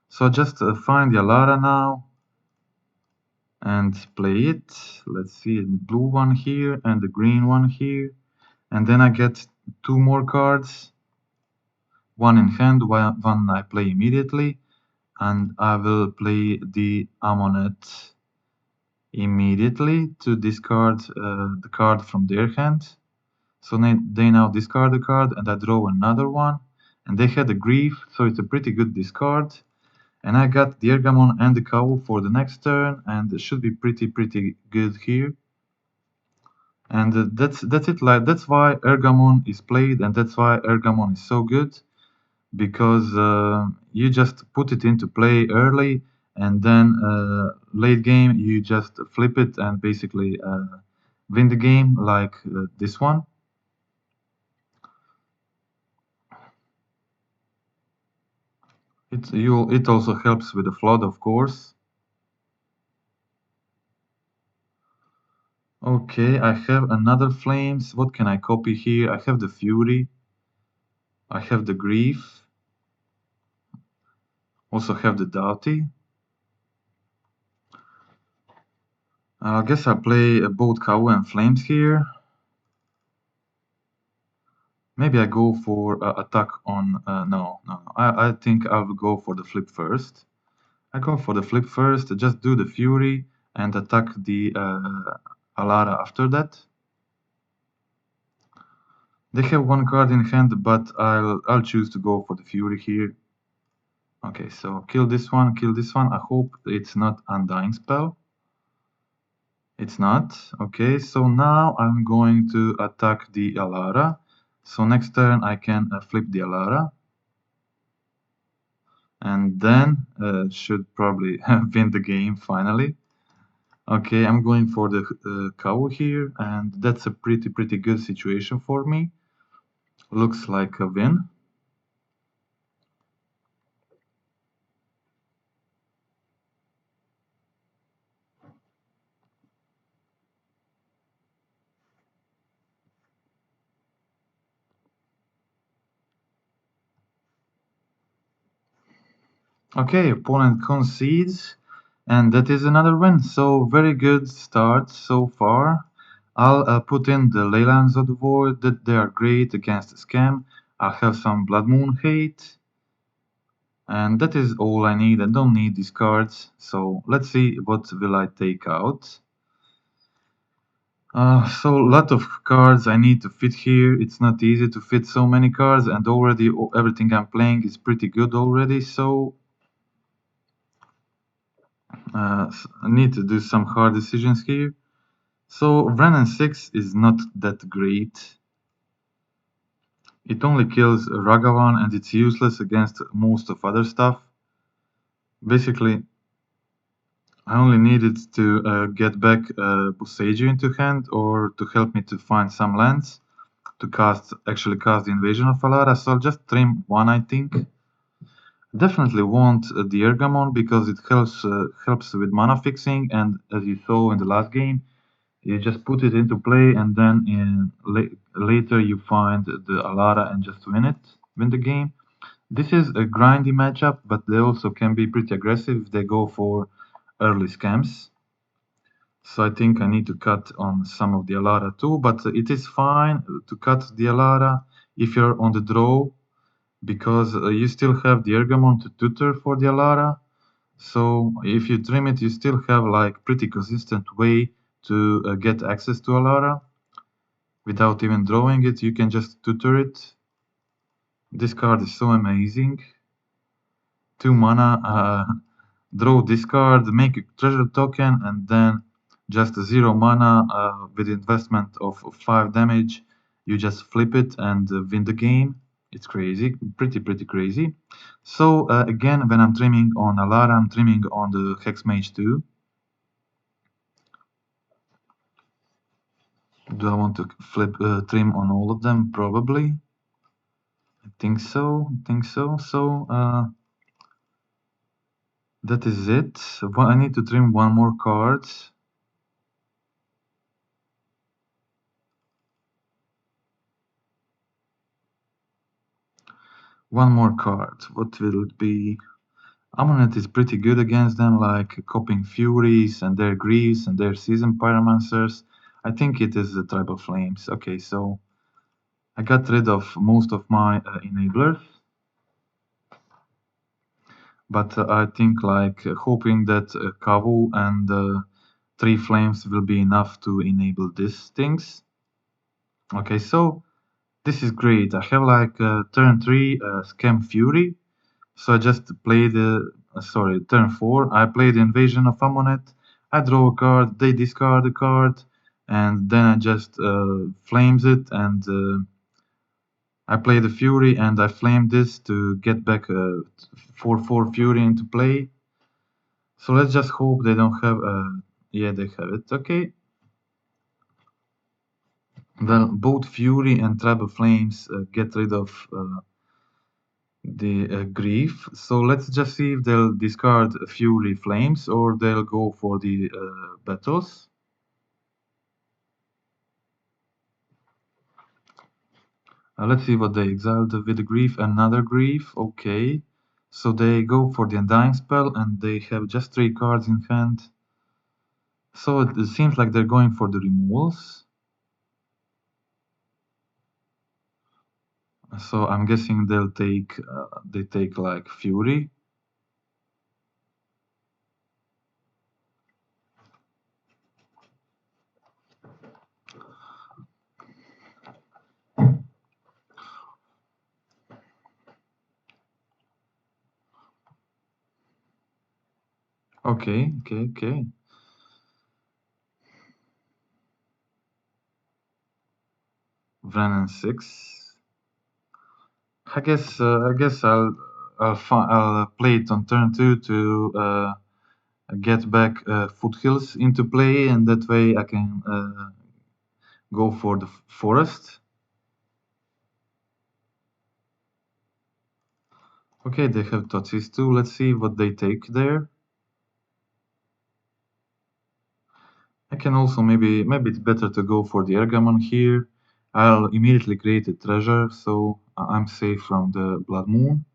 So just find the Alara now and play it. Let's see, the blue one here and the green one here. And then I get two more cards, one in hand, one I play immediately, and I will play the Amonet immediately to discard the card from their hand. So they now discard a card and I draw another one. And they had a Grief, so it's a pretty good discard. And I got the Ergamon and the Cow for the next turn, and it should be pretty good here. And that's it. Like that's why Ergamon is played, and that's why Ergamon is so good, because you just put it into play early, and then late game you just flip it and basically win the game, like this one. It also helps with the flood, of course. Okay, I have another Flames. What can I copy here? I have the Fury. I have the Grief. Also have the Doughty. I guess I'll play both Cow and Flames here. Maybe I go for attack on... no. I think I'll go for the flip first. I go for the flip first, just do the Fury and attack the Alara after that. They have one card in hand, but I'll choose to go for the Fury here. Okay, so kill this one, kill this one. I hope it's not Undying Spell. It's not. Okay, so now I'm going to attack the Alara. So next turn I can flip the Alara. And then should probably win the game finally. Okay, I'm going for the cow here, and that's a pretty good situation for me. Looks like a win. Okay, opponent concedes, and that is another win. So very good start so far. I'll put in the Leylands of the Void, that they are great against Scam. I'll have some Blood Moon Hate, and that is all I need. I don't need these cards. So let's see what will I take out. So a lot of cards I need to fit here. It's not easy to fit so many cards, and already everything I'm playing is pretty good already. So I need to do some hard decisions here. So Renan 6 is not that great. It only kills Ragavan and it's useless against most of other stuff. Basically, I only needed to get back Boseiju into hand or to help me to find some lands to actually cast the Invasion of Alara, so I'll just trim one, I think. Definitely want the Ergamon because it helps with mana fixing, and as you saw in the last game, you just put it into play, and then later you find the Alara and just win the game. This is a grindy matchup, but they also can be pretty aggressive if they go for early scams. So I think I need to cut on some of the Alara too, but it is fine to cut the Alara if you're on the draw, because you still have the Ergamon to tutor for the Alara. So if you trim it, you still have like pretty consistent way to get access to Alara without even drawing it. You can just tutor it. This card is so amazing. 2 mana, draw this card, make a treasure token, and then just 0 mana with investment of 5 damage. You just flip it and win the game. It's crazy, pretty crazy. So again, when I'm trimming on Alara, I'm trimming on the Hex Mage too. Do I want to trim on all of them? Probably. I think so. So that is it. I need to trim one more card. One more card. What will it be? Ammonet is pretty good against them, like copying Furies and their Greaves and their Seasoned Pyromancers. I think it is the Tribal Flames. Okay, so I got rid of most of my enablers. But I think like hoping that Kavu and 3 Flames will be enough to enable these things. Okay, so this is great. I have like turn 3 Scam Fury. So I just played, sorry, turn 4. I played Invasion of Ammonet. I draw a card, they discard a card, and then I just flames it, and I play the Fury, and I flame this to get back a 4/4 Fury into play. So let's just hope they don't have. Yeah, they have it. Okay. Well, both Fury and Tribal Flames get rid of the Grief. So let's just see if they'll discard Fury Flames or they'll go for the battles. Let's see what they exiled with the Grief. Another Grief. Okay. So they go for the Undying spell and they have just 3 cards in hand. So it seems like they're going for the removals. So I'm guessing they'll take they take like Fury. Okay, okay, okay. Vren 6. I guess I'll play it on turn 2 to get back Foothills into play, and that way I can go for the forest. Okay, they have Totsis too. Let's see what they take there. I can also maybe it's better to go for the Ergamon here. I'll immediately create a treasure, so I'm safe from the Blood Moon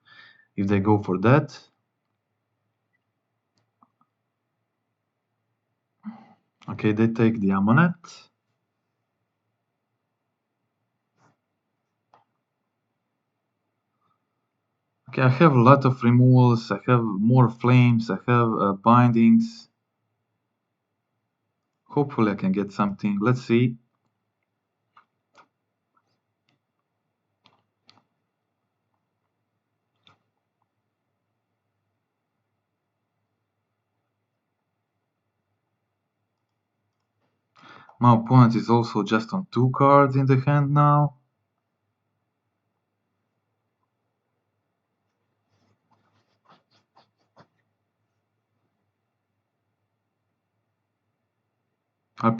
if they go for that. Okay, they take the Ammonet. Okay, I have a lot of removals, I have more flames, I have bindings. Hopefully I can get something. Let's see. My opponent is also just on 2 cards in the hand now. I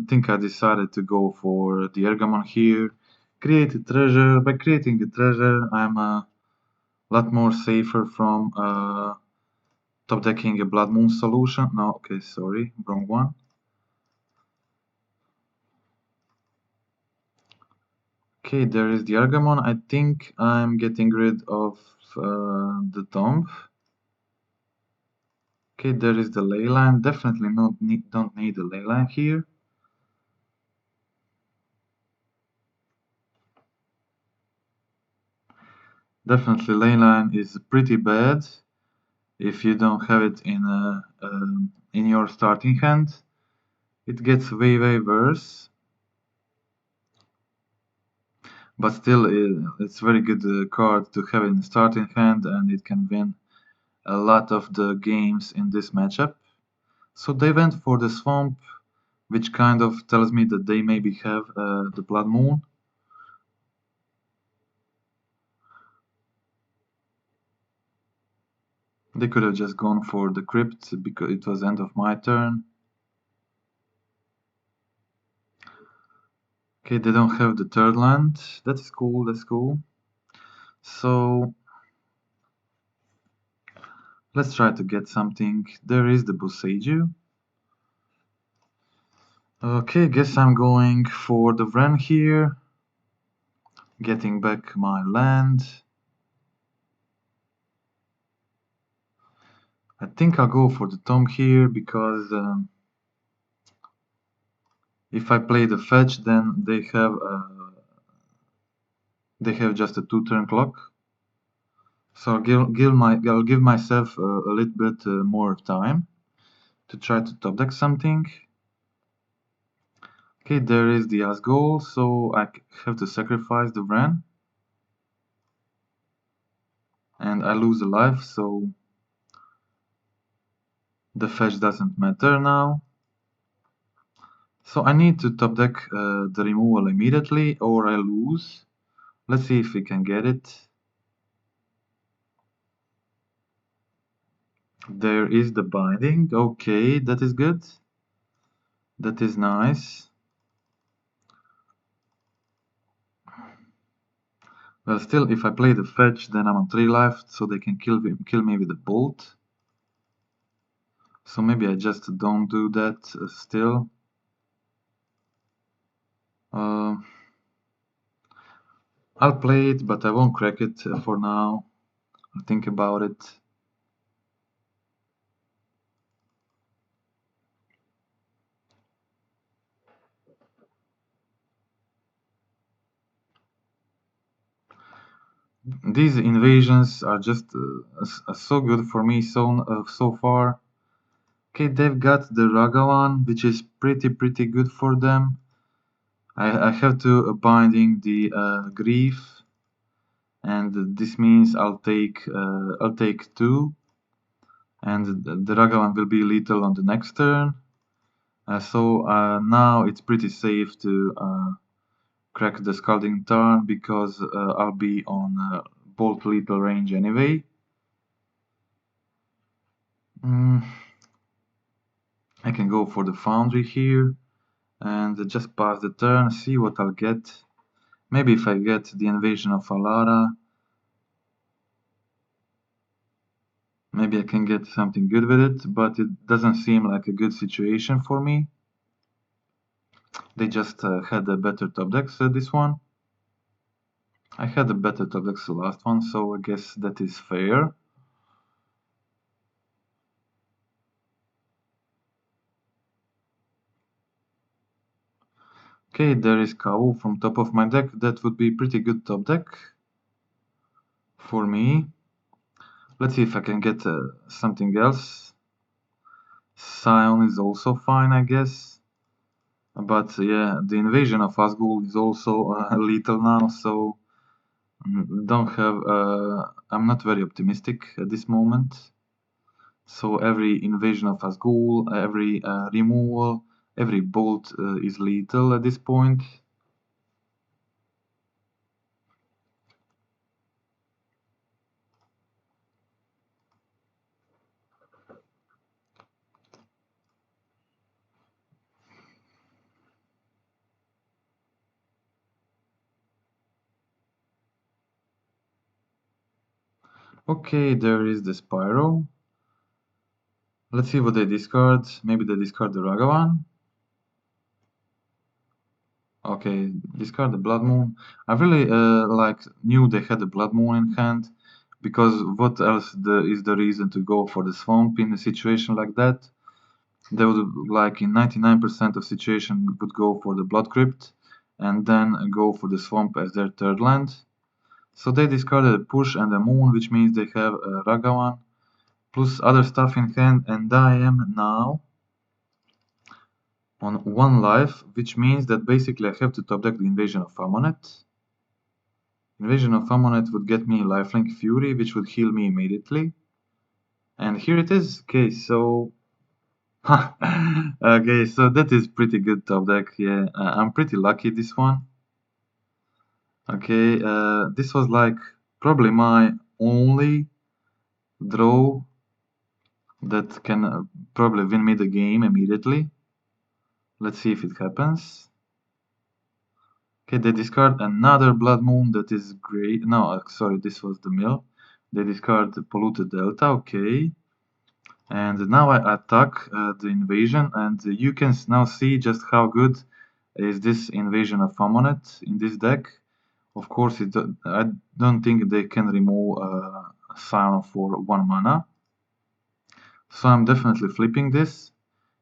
think I decided to go for the Ergamon here. Create a treasure. By creating a treasure, I'm a lot more safer from top decking a Blood Moon solution. No, okay, sorry, wrong one. Okay, there is the Argamon. I think I'm getting rid of the Tomb. Okay, there is the Leyline. Definitely don't need the Leyline here. Definitely Leyline is pretty bad if you don't have it in your starting hand. It gets way worse. But still, it's very good card to have in the starting hand, and it can win a lot of the games in this matchup. So they went for the Swamp, which kind of tells me that they maybe have the Blood Moon. They could have just gone for the Crypt because it was end of my turn. Okay, they don't have the third land. That's cool, that's cool. So let's try to get something. There is the Boseiju. Okay, guess I'm going for the Wren here. Getting back my land. I think I'll go for the tomb here because if I play the fetch, then they have just a 2-turn clock. So I'll give myself a little bit more time to try to top deck something. Okay, there is the Asgol, so I have to sacrifice the Vren. And I lose a life, so the fetch doesn't matter now. So I need to top deck the removal immediately or I lose. Let's see if we can get it. There is the binding. Okay, that is good. That is nice. Well, still, if I play the fetch, then I'm on 3 life, so they can kill me with a bolt. So maybe I just don't do that still. I'll play it, but I won't crack it for now. I'll think about it. These invasions are just so good for me so far. Okay, they've got the Ragavan, which is pretty good for them. I have to binding the Grief, and this means I'll take 2, and the Ragavan will be lethal on the next turn. So now it's pretty safe to crack the Scalding Tarn because I'll be on bolt lethal range anyway. I can go for the Foundry here and just pass the turn, see what I'll get. Maybe if I get the Invasion of Alara, maybe I can get something good with it, but it doesn't seem like a good situation for me. They just had a better top decks this one. I had a better top decks the last one, so I guess that is fair. Okay, there is Kao from top of my deck. That would be pretty good top deck for me. Let's see if I can get something else. Scion is also fine, I guess. But yeah, the invasion of Asgul is also lethal now, so I'm not very optimistic at this moment. So every invasion of Asgul, every removal, every bolt is lethal at this point. Okay, there is the Spyro. Let's see what they discard. Maybe they discard the Ragavan. Okay, discard the Blood Moon. I really knew they had the Blood Moon in hand, because what else is the reason to go for the Swamp in a situation like that? They would, like in 99% of situation, would go for the Blood Crypt and then go for the Swamp as their third land. So they discarded a Push and a Moon, which means they have a Ragavan plus other stuff in hand, and I am now on 1 life, which means that basically I have to top deck the Invasion of Amonet. Invasion of Amonet would get me Lifelink Fury, which would heal me immediately. And here it is. Okay, so okay, so that is pretty good top deck. Yeah, I'm pretty lucky this one. Okay, this was like probably my only draw that can probably win me the game immediately. Let's see if it happens. Okay, they discard another Blood Moon that is great. No, sorry, this was the mill. They discard Polluted Delta. Okay. And now I attack the invasion, and you can now see just how good is this invasion of Amonet in this deck. Of course, I don't think they can remove Scion for 1 mana. So I'm definitely flipping this,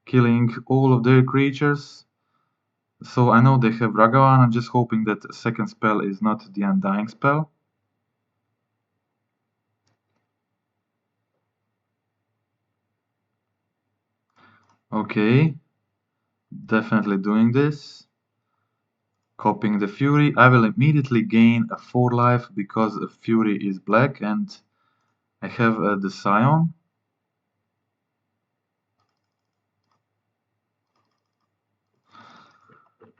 killing all of their creatures. So I know they have Ragavan, I'm just hoping that the second spell is not the Undying spell. Okay, definitely doing this. Copying the Fury, I will immediately gain a 4 life because Fury is black and I have the Scion.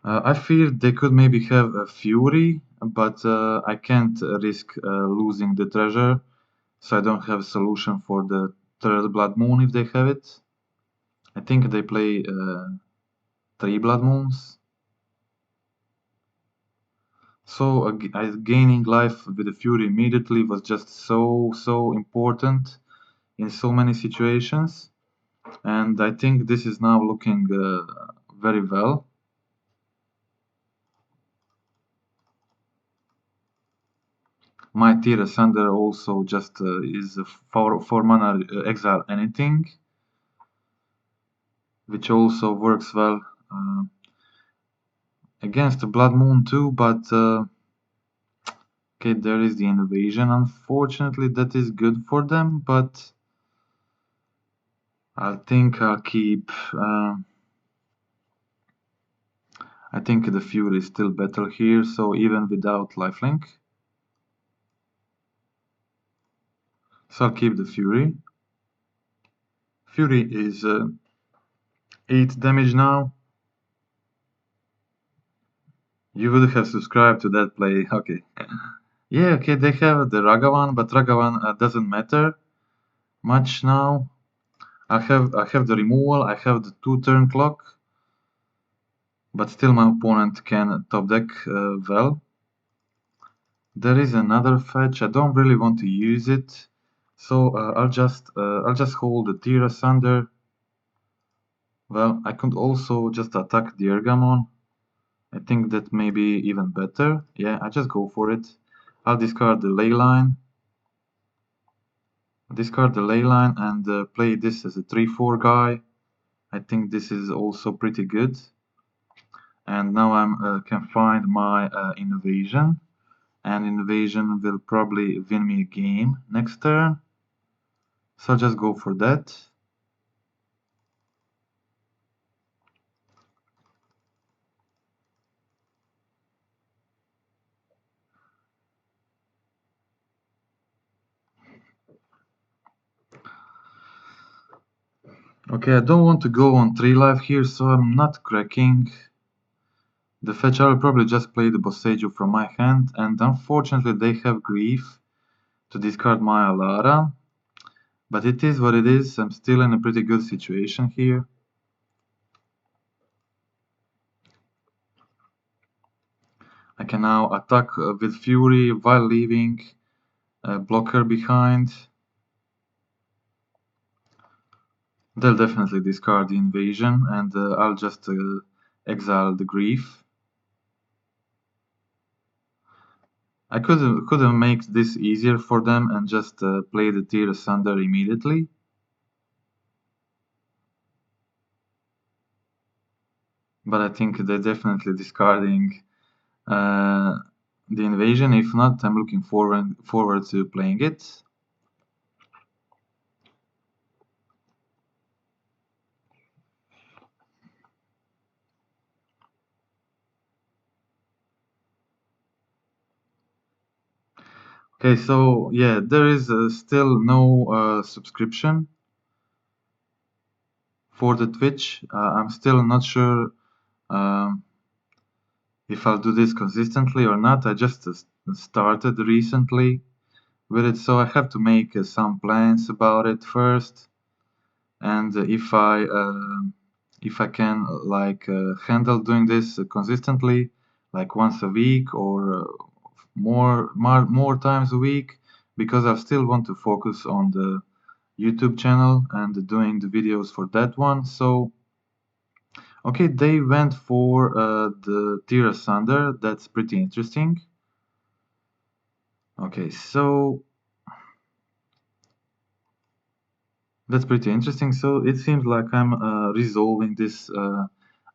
I fear they could maybe have a Fury, but I can't risk losing the treasure, so I don't have a solution for the third Blood Moon if they have it. I think they play 3 Blood Moons. So gaining life with the Fury immediately was just so important in so many situations, and I think this is now looking very well. My Tier Asunder also just is 4 mana exile anything, which also works well against the Blood Moon too, but okay, there is the invasion. Unfortunately, that is good for them, but I think I'll keep. I think the Fury is still better here, so even without lifelink. So I'll keep the Fury. Fury is 8 damage now. You would have subscribed to that play, okay. Yeah, okay, they have the Ragavan, but Ragavan doesn't matter much now. I have the removal, I have the 2-turn clock, but still my opponent can top deck well. There is another fetch, I don't really want to use it, so I'll just hold the Tier Asunder. Well, I could also just attack the Ergamon. I think that may be even better. Yeah, I just go for it. I'll discard the Leyline. Discard the Leyline and play this as a 3-4 guy. I think this is also pretty good. And now I can find my invasion. And invasion will probably win me a game next turn. So I'll just go for that. Okay, I don't want to go on 3 life here, so I'm not cracking. The fetch, I will probably just play the Bossejo from my hand, and unfortunately they have Grief to discard my Alara. But it is what it is, I'm still in a pretty good situation here. I can now attack with Fury while leaving a blocker behind. They'll definitely discard the invasion, and I'll just exile the Grief. I could have made this easier for them and just play the Tier Asunder immediately. But I think they're definitely discarding the invasion. If not, I'm looking forward to playing it. Okay, so yeah, there is still no subscription for the Twitch. I'm still not sure um, if I'll do this consistently or not. I just started recently with it, so I have to make some plans about it first. And if I can like handle doing this consistently, like once a week or more times a week, because I still want to focus on the YouTube channel and doing the videos for that one. So okay, they went for the Tier Asunder. That's pretty interesting. Okay, so That's pretty interesting. So it seems like I'm resolving this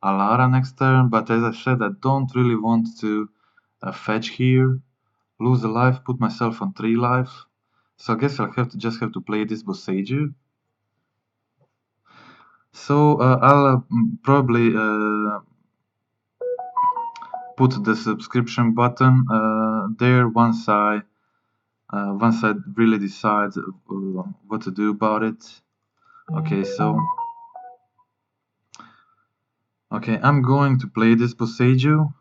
Alara next turn, but as I said, I don't really want to fetch here, lose a life, put myself on 3 life. So I guess I'll just have to play this Boseiju. So I'll probably put the subscription button there once I really decide what to do about it. Okay, so I'm going to play this Boseiju,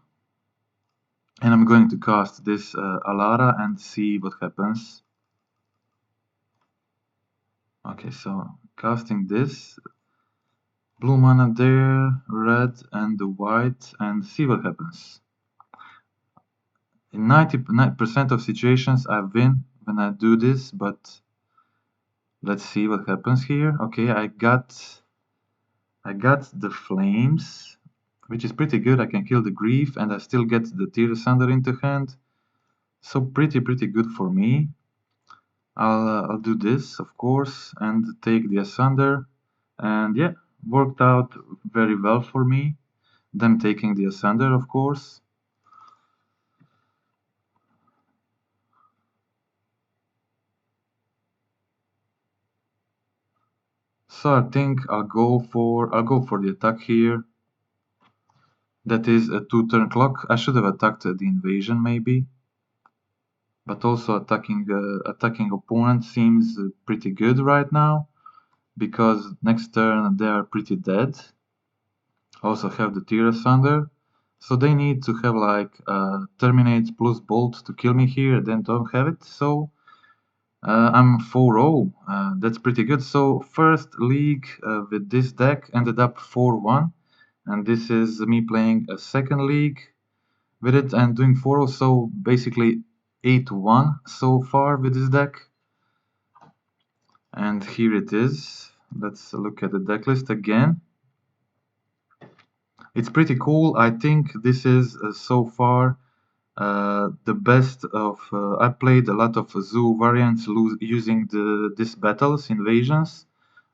and I'm going to cast this Alara and see what happens. Okay, so casting this blue mana there, red and the white, and see what happens. In 90% of situations I win when I do this, but let's see what happens here. Okay, I got the flames, which is pretty good. I can kill the grief and I still get the Tear Asunder into hand. So pretty good for me. I'll do this, of course, and take the Asunder. And yeah, worked out very well for me. Them taking the Asunder, of course. So I think I'll go for the attack here. That is a 2-turn clock. I should have attacked the invasion maybe. But also attacking opponent seems pretty good right now, because next turn they are pretty dead. Also have the Tear Asunder, so they need to have like Terminate plus Bolt to kill me here, then don't have it, so I'm 4-0, that's pretty good. So first league with this deck ended up 4-1, and this is me playing a second league with it and doing 4-0, so basically 8-1 so far with this deck. And here it is. Let's look at the deck list again. It's pretty cool. I think this is so far the best of. I played a lot of zoo variants using this battles, invasions,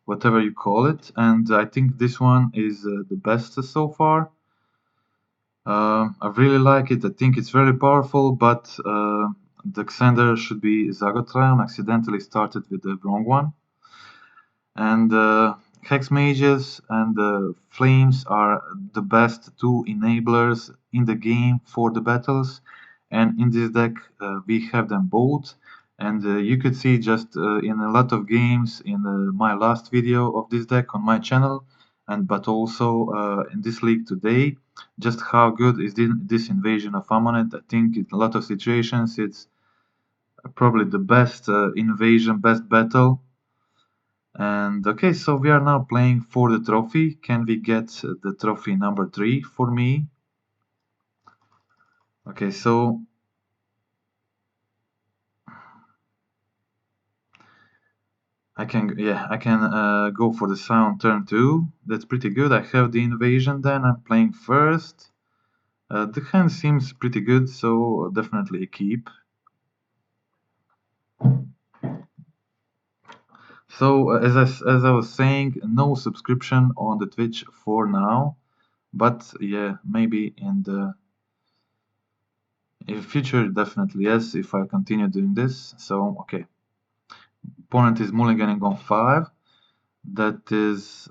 whatever you call it, and I think this one is the best so far. I really like it. I think it's very powerful, but the Xander should be Zagotram. Accidentally started with the wrong one. And Hex Mages and Flames are the best two enablers in the game for the battles. And in this deck, we have them both. And you could see just in a lot of games in my last video of this deck on my channel, but also in this league today, just how good is this Invasion of Ammonet. I think in a lot of situations it's probably the best invasion, best battle. And okay, so we are now playing for the trophy. Can we get the trophy number 3 for me? Okay, so I can go for the sound turn 2. That's pretty good. I have the invasion then. I'm playing first. The hand seems pretty good, so definitely a keep. So as I was saying, no subscription on the Twitch for now, but yeah, maybe in the future definitely yes, if I continue doing this. So okay, opponent is mulliganing on 5. That is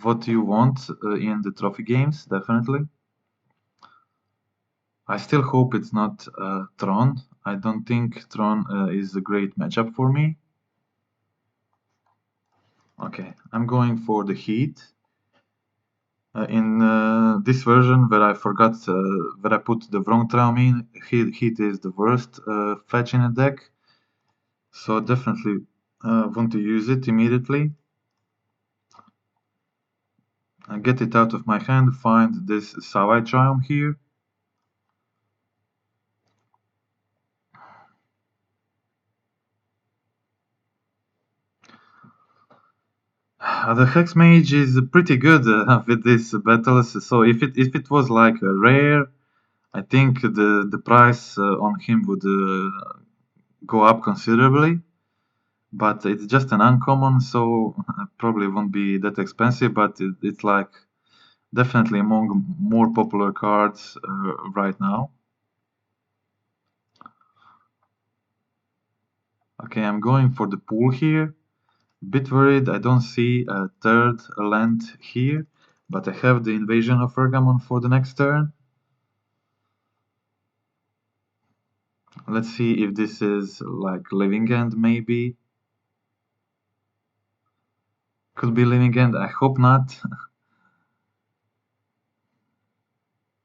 what you want in the trophy games, definitely. I still hope it's not Tron. I don't think Tron is a great matchup for me. Okay, I'm going for the Heat. In this version where I forgot where I put the wrong Traum in, Heat is the worst fetch in a deck. So definitely want to use it immediately. I get it out of my hand, find this Sawai Triumph here. The Hex Mage is pretty good with these battles, so if it was like a rare, I think the price on him would go up considerably. but it's just an uncommon, so probably won't be that expensive, but it's like definitely among more popular cards right now. Okay, I'm going for the pool here. Bit worried I don't see a third land here, but I have the Invasion of Pergamon for the next turn. Let's see if this is like Living End, maybe. Could be Living End, I hope not.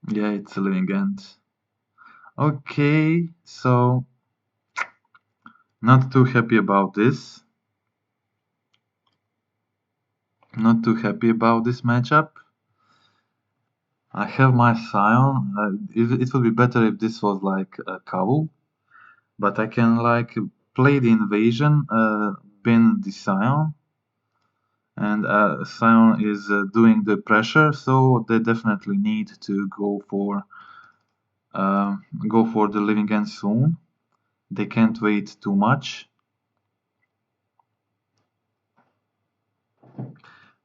Yeah, it's a Living End. Okay, so not too happy about this. Not too happy about this matchup. I have my Scion. It would be better if this was like a Kavu, but I can like play the Invasion, bin the Scion, and Scion is doing the pressure, so they definitely need to go for the Living End soon. They can't wait too much.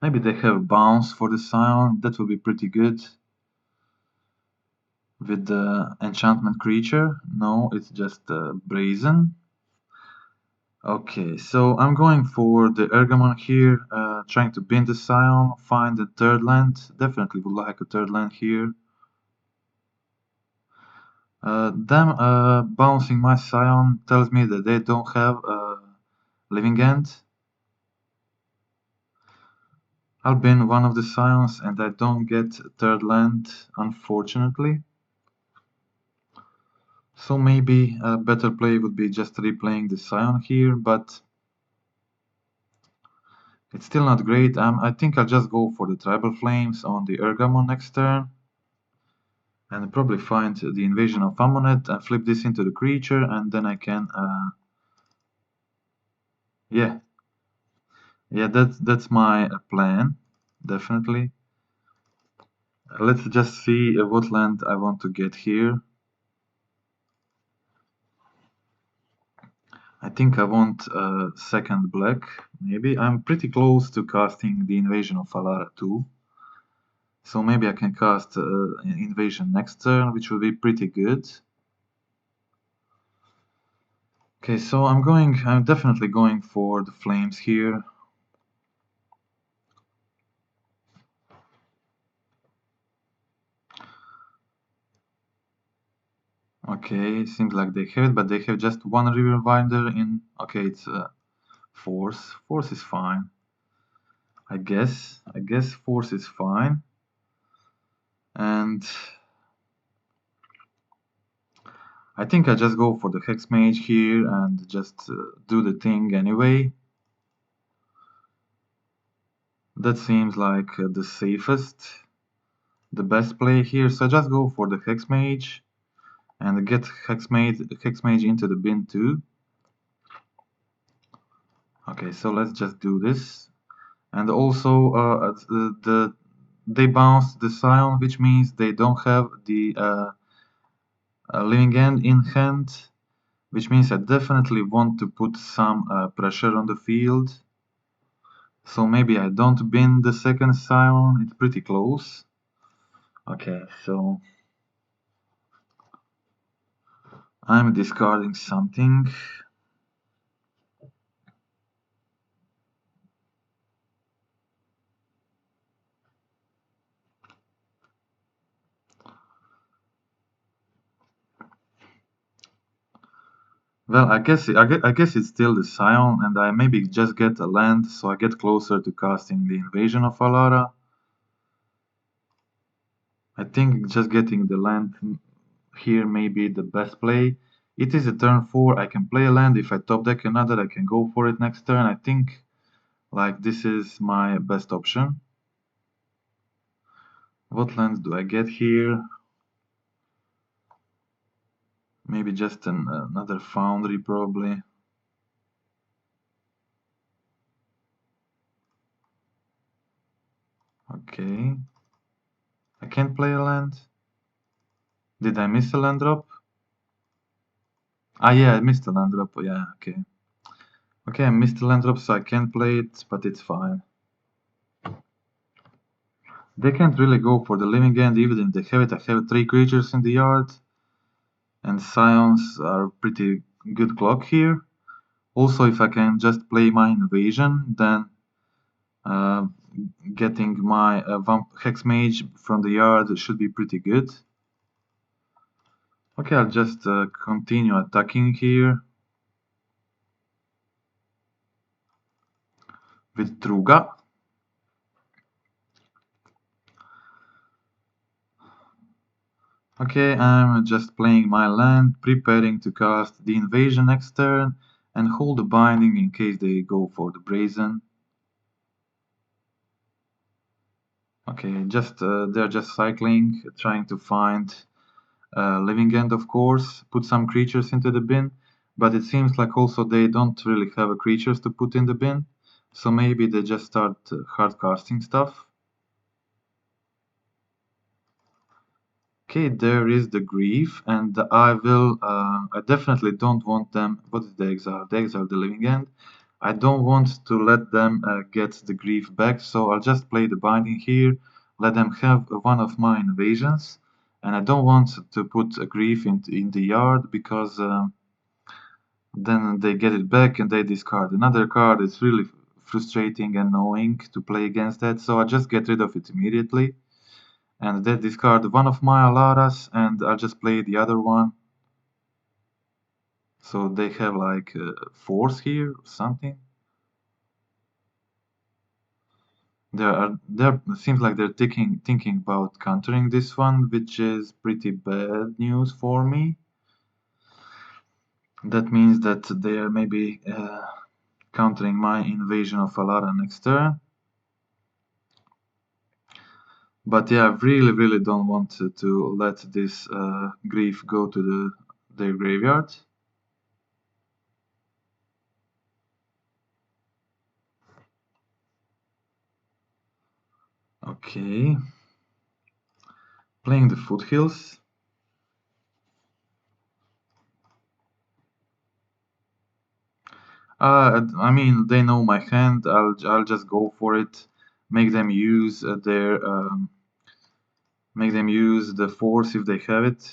Maybe they have bounce for the Scion. That would be pretty good. With the enchantment creature. No, it's just brazen. Okay, so I'm going for the Ergamon here, trying to bin the Scion, find the third land. Definitely would like a third land here. Them bouncing my Scion tells me that they don't have a Living End. I'll bin one of the Scions and I don't get third land, unfortunately. So maybe a better play would be just replaying the Scion here, but it's still not great. I think I'll just go for the Tribal Flames on the Ergamon next turn. And probably find the Invasion of Amonet and flip this into the creature, and then I can... yeah. Yeah, that's my plan, definitely. Let's just see what land I want to get here. I think I want second black, maybe. I'm pretty close to casting the Invasion of Alara too. So maybe I can cast Invasion next turn, which will be pretty good. Okay, so I'm definitely going for the flames here. Okay, seems like they have it, but they have just one river winder in... Okay, it's force. Force is fine. I guess force is fine. And I think I just go for the Hex Mage here and just do the thing anyway. That seems like the safest, the best play here. So I just go for the Hex Mage and get Hex Mage into the bin too. Okay, so let's just do this. And also they bounce the Scion, which means they don't have the Living End in hand, which means I definitely want to put some pressure on the field. So maybe I don't bin the second Scion, it's pretty close. Okay, so I'm discarding something. Well, I guess it's still the Scion, and I maybe just get a land, so I get closer to casting the Invasion of Alara. I think just getting the land here may be the best play. It is a turn 4, I can play a land. If I top deck another, I can go for it next turn. I think like this is my best option. What lands do I get here? Maybe just another Foundry, probably. Okay. I can't play a land. Did I miss a land drop? Ah, yeah, I missed a land drop. Yeah, okay. Okay, I missed the land drop, so I can't play it, but it's fine. They can't really go for the living end, even if they have it. I have 3 creatures in the yard, and Scions are pretty good clock here. Also, if I can just play my invasion, then uh, getting my Hex Mage from the yard should be pretty good. Okay, I'll just continue attacking here with Truga. Okay, I'm just playing my land, preparing to cast the invasion next turn, and hold the binding in case they go for the brazen. Okay, they're just cycling, trying to find living end, of course, put some creatures into the bin, but it seems like also they don't really have creatures to put in the bin, so maybe they just start hard casting stuff. Okay, there is the grief, and I definitely don't want them. What is the exile? The exile, the living end. I don't want to let them get the grief back, so I'll just play the binding here, let them have one of my invasions, and I don't want to put a grief in the yard because then they get it back and they discard another card. It's really frustrating and annoying to play against that, so I just get rid of it immediately and then discard one of my Alaras and I'll just play the other one. So they have like force here or something. There seems like they're thinking about countering this one, which is pretty bad news for me. That means that they are maybe countering my invasion of Alara next turn. But yeah, I really don't want to let this grief go to their graveyard. Okay. Playing the foothills. I mean, they know my hand. I'll just go for it. Make them use make them use the force if they have it.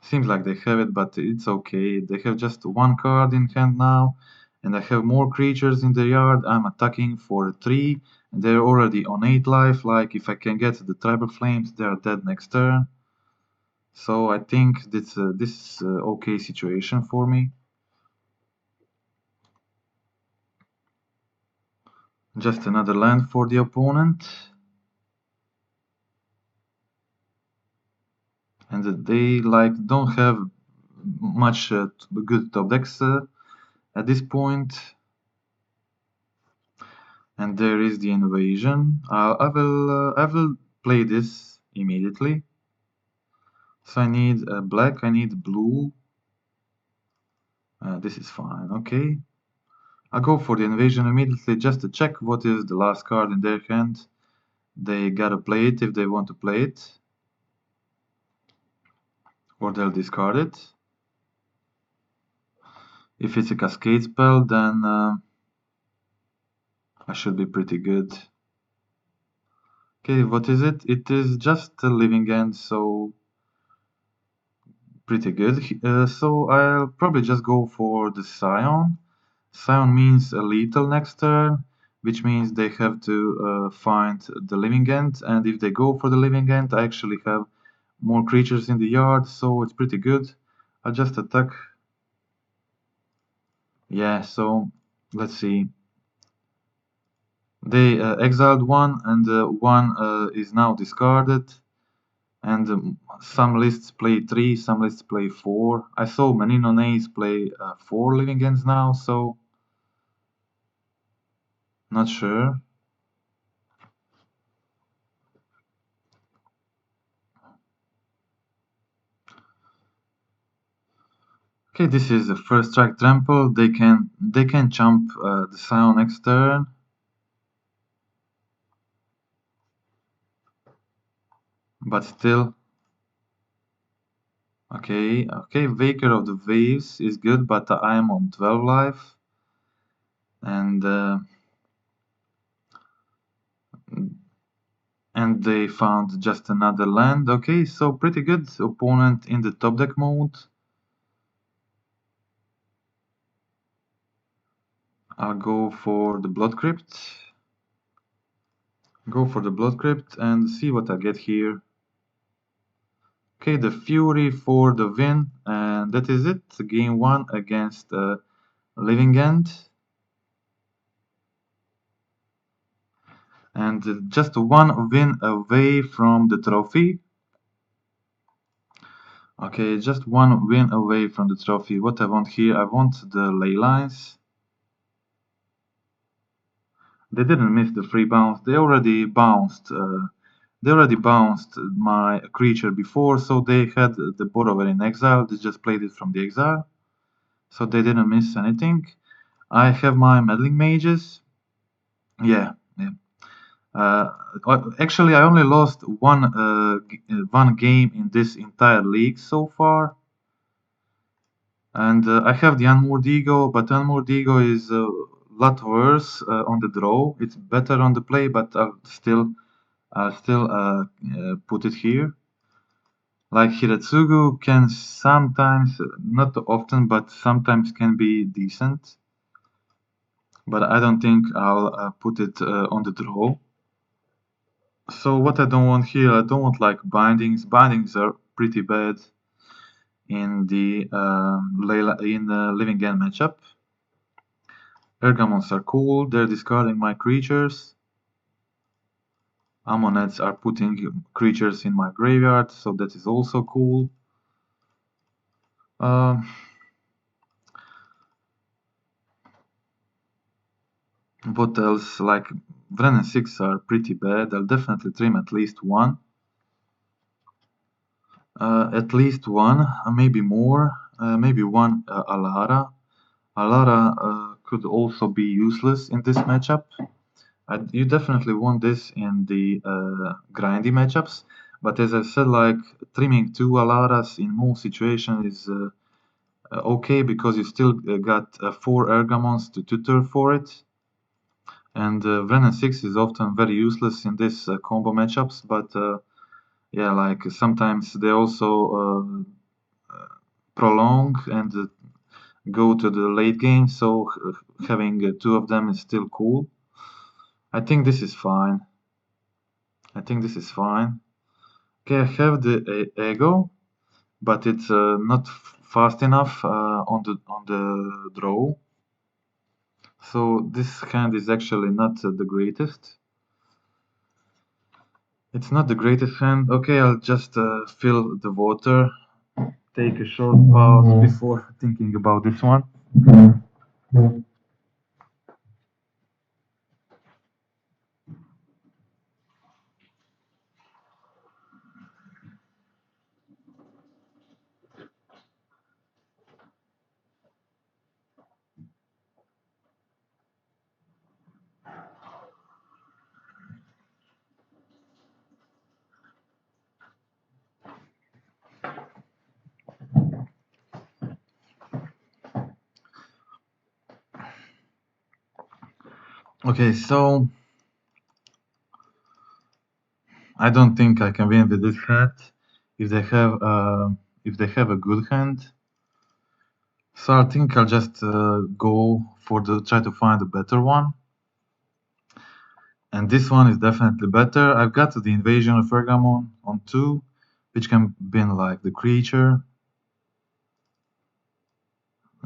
Seems like they have it, but it's okay. They have just one card in hand now, and I have more creatures in the yard. I'm attacking for 3, and they're already on 8 life. Like, if I can get the Tribal Flames, they are dead next turn. So I think this is okay situation for me. Just another land for the opponent. And they like don't have much good top decks at this point. And there is the invasion. I will play this immediately. So I need black, I need blue. This is fine, okay. I go for the invasion immediately just to check what is the last card in their hand. They gotta play it if they want to play it. Or they'll discard it. If it's a cascade spell, then I should be pretty good. Okay, what is it? It is just a living end, so pretty good. So I'll probably just go for the Scion. Scion means a lethal next turn, which means they have to find the living end, and if they go for the living end, I actually have more creatures in the yard, so it's pretty good. I'll just attack. Yeah, so let's see. They exiled one, and one is now discarded. And some lists play 3, some lists play 4. I saw many non-A's play 4 living ends now, so not sure. Okay, this is the first strike trample. They can jump the Scion next turn. But still, Okay, okay, Waker of the Waves is good, but I am on 12 life. And and they found just another land. Okay, so pretty good opponent in the top deck mode. I'll go for the Blood Crypt. Go for the Blood Crypt and see what I get here. Okay, the Fury for the win, and that is it. Game 1 against Living End. And just one win away from the trophy. Okay, just one win away from the trophy. What I want here, I want the ley lines. They didn't miss the free bounce. They already bounced. They already bounced my creature before, so they had the borrower in exile. They just played it from the exile, so they didn't miss anything. I have my meddling mages. Yeah, yeah. Actually, I only lost one game in this entire league so far. And I have the Unmoored Ego, but Unmoored Ego is a lot worse on the draw. It's better on the play, but I'll still put it here. Like Hiratsugu can sometimes, not often, but sometimes can be decent. But I don't think I'll put it on the draw. So what I don't want here, I don't want like bindings. Bindings are pretty bad in the Living End matchup. Ergamons are cool, they're discarding my creatures. Ammonites are putting creatures in my graveyard, so that is also cool. What else? Like Vren and 6 are pretty bad. I'll definitely trim at least one. Maybe more. Maybe one Alara. Alara could also be useless in this matchup. You definitely want this in the grindy matchups, but as I said, like trimming two Alaras in most situations is okay because you still got 4 Ergamons to tutor for it. And Vren and 6 is often very useless in this combo matchups, but yeah, like sometimes they also prolong and go to the late game, so having 2 of them is still cool. I think this is fine. Okay, I have the Ego, but it's not fast enough on the draw. So this hand is actually not the greatest. It's not the greatest hand. Okay, I'll just fill the water. Take a short pause before thinking about this one. Okay, so I don't think I can win with this hand if they have a good hand. So I think I'll just go for try to find a better one. And this one is definitely better. I've got the Invasion of Fergamon on 2, which can bin like the creature.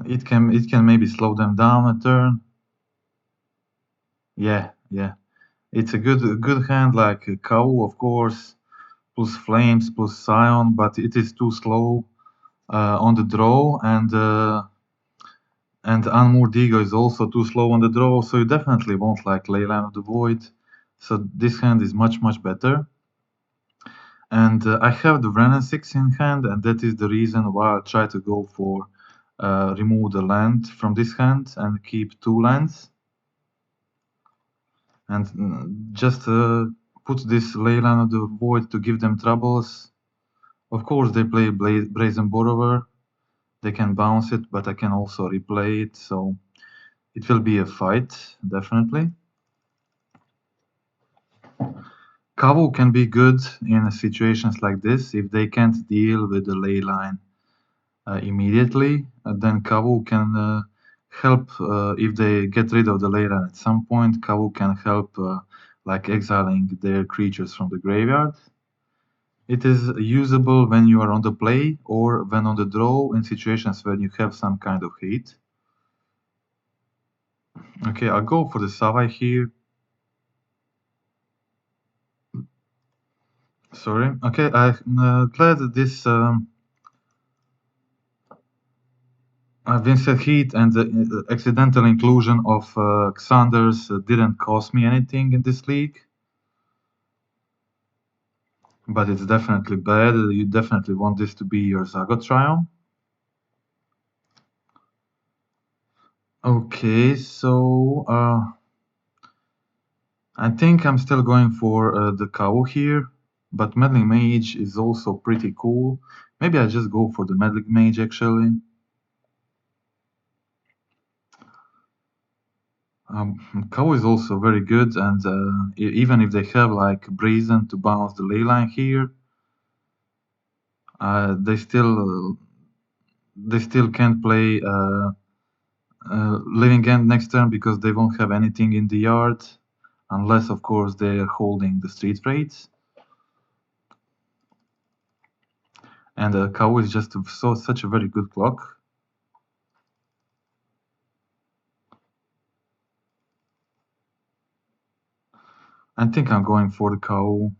It can maybe slow them down a turn. Yeah. It's a good hand like a Cow, of course, plus Flames, plus Scion, but it is too slow on the draw, and Unmoored Ego is also too slow on the draw, so you definitely won't like Leyline of the Void. So this hand is much better. And I have the Vren 6 in hand, and that is the reason why I try to go for remove the land from this hand and keep 2 lands. And just put this Leyline of the Void to give them troubles. Of course, they play Brazen Borrower. They can bounce it, but I can also replay it, so it will be a fight, definitely. Kavu can be good in situations like this if they can't deal with the ley line immediately. Then Kavu can help if they get rid of the ley line at some point. Kavu can help like exiling their creatures from the graveyard. It is usable when you are on the play or when on the draw in situations where you have some kind of hate. Okay, I'll go for the Savai here. Sorry. Okay, I'm glad that this Vincent Heat and the accidental inclusion of Xanders didn't cost me anything in this league. But it's definitely bad. You definitely want this to be your Zagot Triumph. Okay, so I think I'm still going for the Cow here, but Meddling Mage is also pretty cool. Maybe I just go for the Meddling Mage actually. Cow is also very good, and even if they have like Brazen to bounce the leyline here, they still can't play Living End next turn because they won't have anything in the yard, unless of course they are holding the Street Raids. And Cow is just such a very good clock. I think I'm going for the Cow.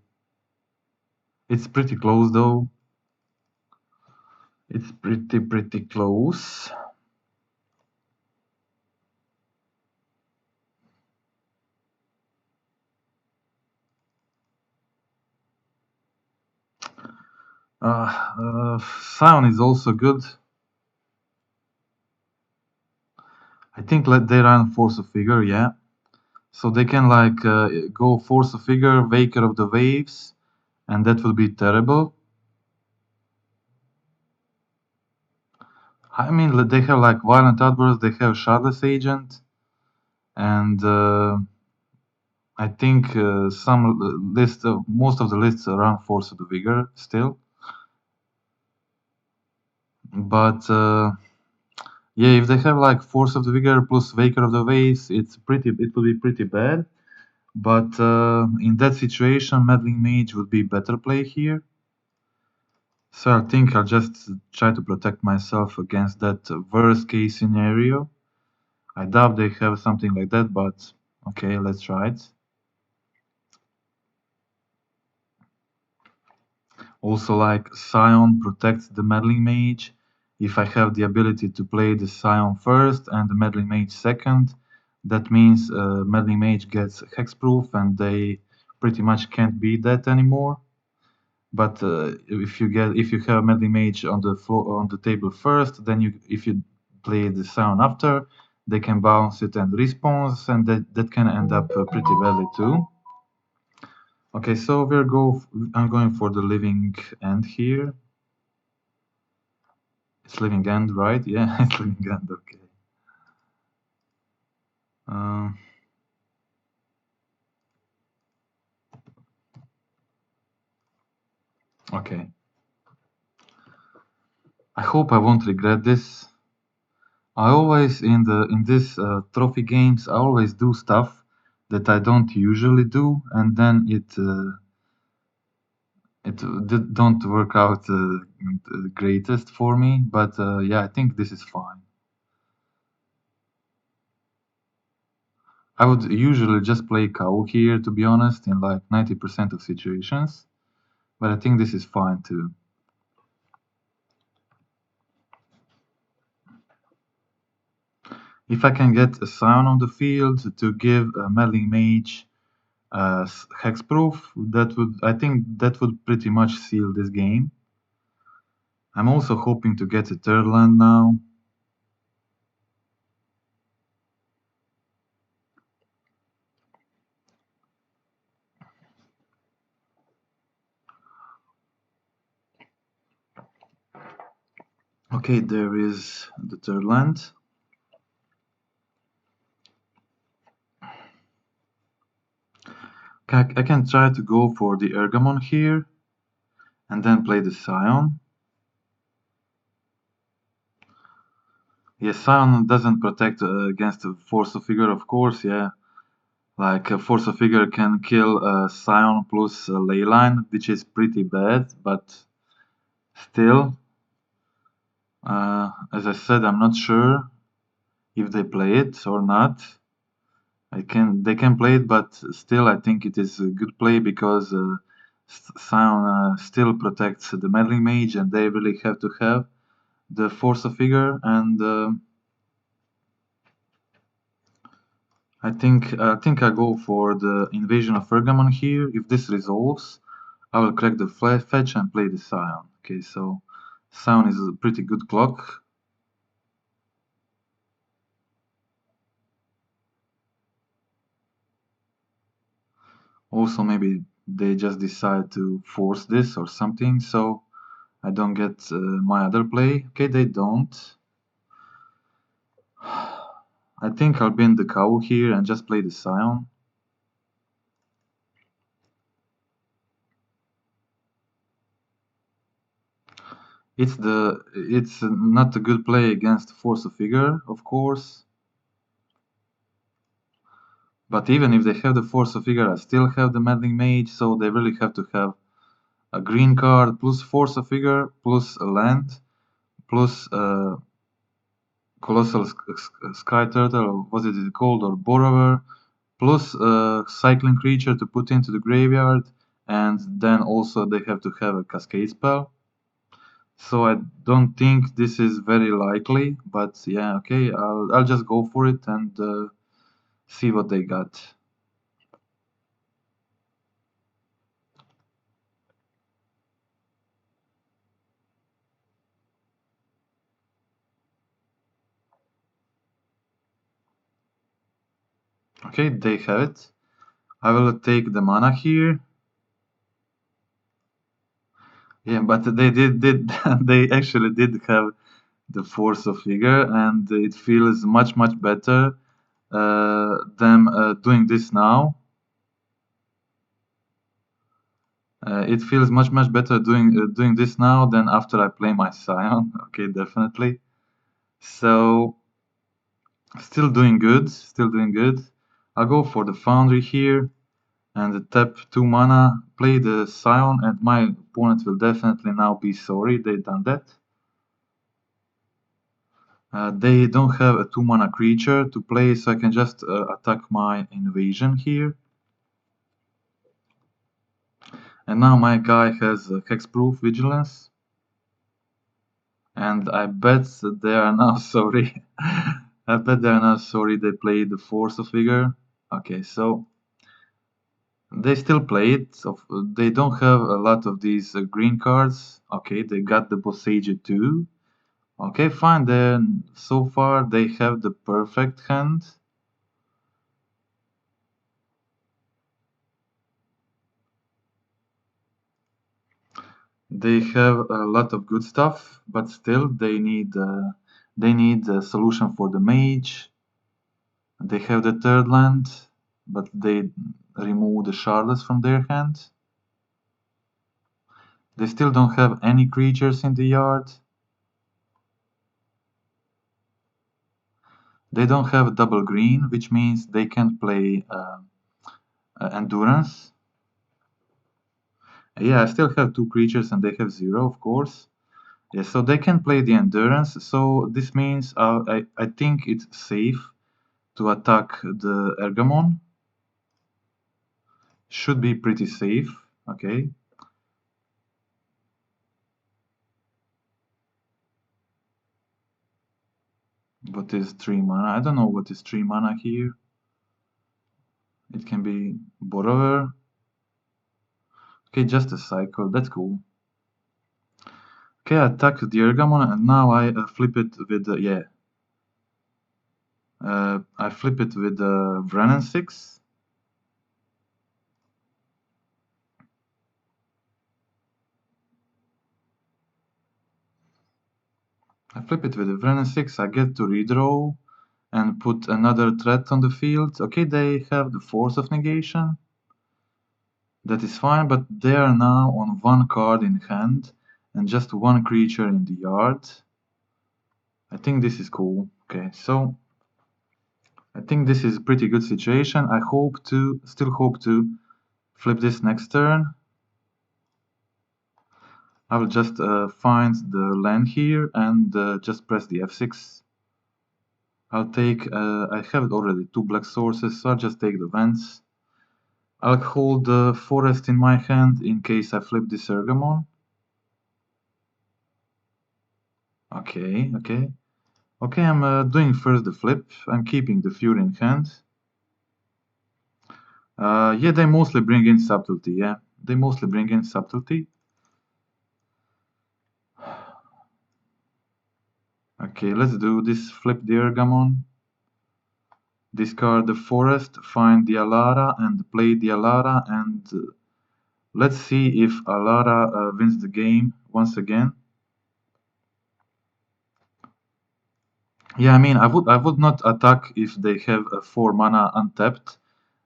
It's pretty close though. It's pretty close. Scion is also good. I think let they run Force of Figure, yeah. So they can like go Force of Figure, Waker of the Waves, and that would be terrible. I mean, they have like Violent Outburst, they have Shardless Agent, and I think most of the lists run Force of the Vigor still. But yeah, if they have like Force of the Vigor plus Waker of the Waves, it will be pretty bad. But in that situation, Meddling Mage would be better play here. So I think I'll just try to protect myself against that worst case scenario. I doubt they have something like that, but okay, let's try it. Also, like Scion protects the Meddling Mage. If I have the ability to play the Scion first and the Meddling Mage second, that means Meddling Mage gets hexproof and they pretty much can't beat that anymore. But if you have Meddling Mage on the floor on the table first, then if you play the Scion after, they can bounce it and respawns, and that can end up pretty badly too. Okay, so I'm going for the Living End here. It's Living End, right? Yeah, it's Living End, okay. Okay. I hope I won't regret this. I always in this trophy games I always do stuff that I don't usually do, and then it don't work out the greatest for me. But yeah, I think this is fine. I would usually just play Cow here, to be honest, in like 90% of situations, but I think this is fine too. If I can get a Scion on the field to give a Meddling Mage hexproof, I think that would pretty much seal this game. I'm also hoping to get a third land now. Okay, there is the third land. I can try to go for the Ergamon here and then play the Scion. Yes, Scion doesn't protect against a Force of Figure, of course, yeah. Like a Force of Figure can kill Scion plus Leyline, which is pretty bad, but still, as I said, I'm not sure if they play it or not. They can play it, but still, I think it is a good play because Scion still protects the Meddling Mage, and they really have to have the Force of Figure. And I think I go for the Invasion of Pergamon here. If this resolves, I will crack the fetch and play the Scion. Okay, so Scion is a pretty good clock. Also, maybe they just decide to force this or something, so I don't get my other play. Okay, they don't. I think I'll bin the cow here and just play the Scion. It's not a good play against Force of Figure, of course. But even if they have the Force of Figure, I still have the Meddling Mage, so they really have to have a green card plus Force of Figure plus a land plus Colossal Sky Turtle, or was it called, or Borrower, plus a cycling creature to put into the graveyard, and then also they have to have a Cascade spell. So I don't think this is very likely, but yeah, okay, I'll just go for it and see what they got. Okay, they have it. I will take the mana here. Yeah, but they they actually did have the Force of Figure, and it feels much better them doing this now. It feels much better doing this now than after I play my Scion. Okay, definitely. So still doing good, still doing good. I'll go for the Foundry here and tap 2 mana, play the Scion, and my opponent will definitely now be sorry they done that. They don't have a 2 mana creature to play, so I can just attack my Invasion here. And now my guy has Hexproof Vigilance. And I bet they are now sorry. I bet they are now sorry they played the Force of Figure. Okay, so they still play it. So they don't have a lot of these green cards. Okay, they got the Boseiju too. Okay, fine. Then so far they have the perfect hand. They have a lot of good stuff, but still they need a solution for the mage. They have the third land, but they remove the Charlottes from their hand. They still don't have any creatures in the yard. They don't have double green, which means they can play Endurance. Yeah, I still have 2 creatures and they have 0, of course. Yeah, so they can play the Endurance. So this means I think it's safe to attack the Ergamon. Should be pretty safe. Okay. What is 3 mana? I don't know what is 3 mana here. It can be Borrower. Okay, just a cycle. That's cool. Okay, I attack the Ergamon and now I flip it with yeah. I flip it with Vrenn 6. I flip it with a Vren 6, I get to redraw and put another threat on the field. Okay, they have the Force of Negation. That is fine, but they are now on one card in hand and just one creature in the yard. I think this is cool. Okay, so I think this is a pretty good situation. I still hope to flip this next turn. I will just find the land here and just press the F6. I'll take, I have already 2 black sources, so I'll just take the vents. I'll hold the forest in my hand in case I flip this Ergamon. Okay, okay. Okay, I'm doing first the flip. I'm keeping the Fury in hand. Yeah, they mostly bring in subtlety, yeah. They mostly bring in subtlety. Okay, let's do this. Flip the Ergamon. Discard the forest, find the Alara and play the Alara, and let's see if Alara wins the game once again. Yeah, I mean, I would not attack if they have a 4 mana untapped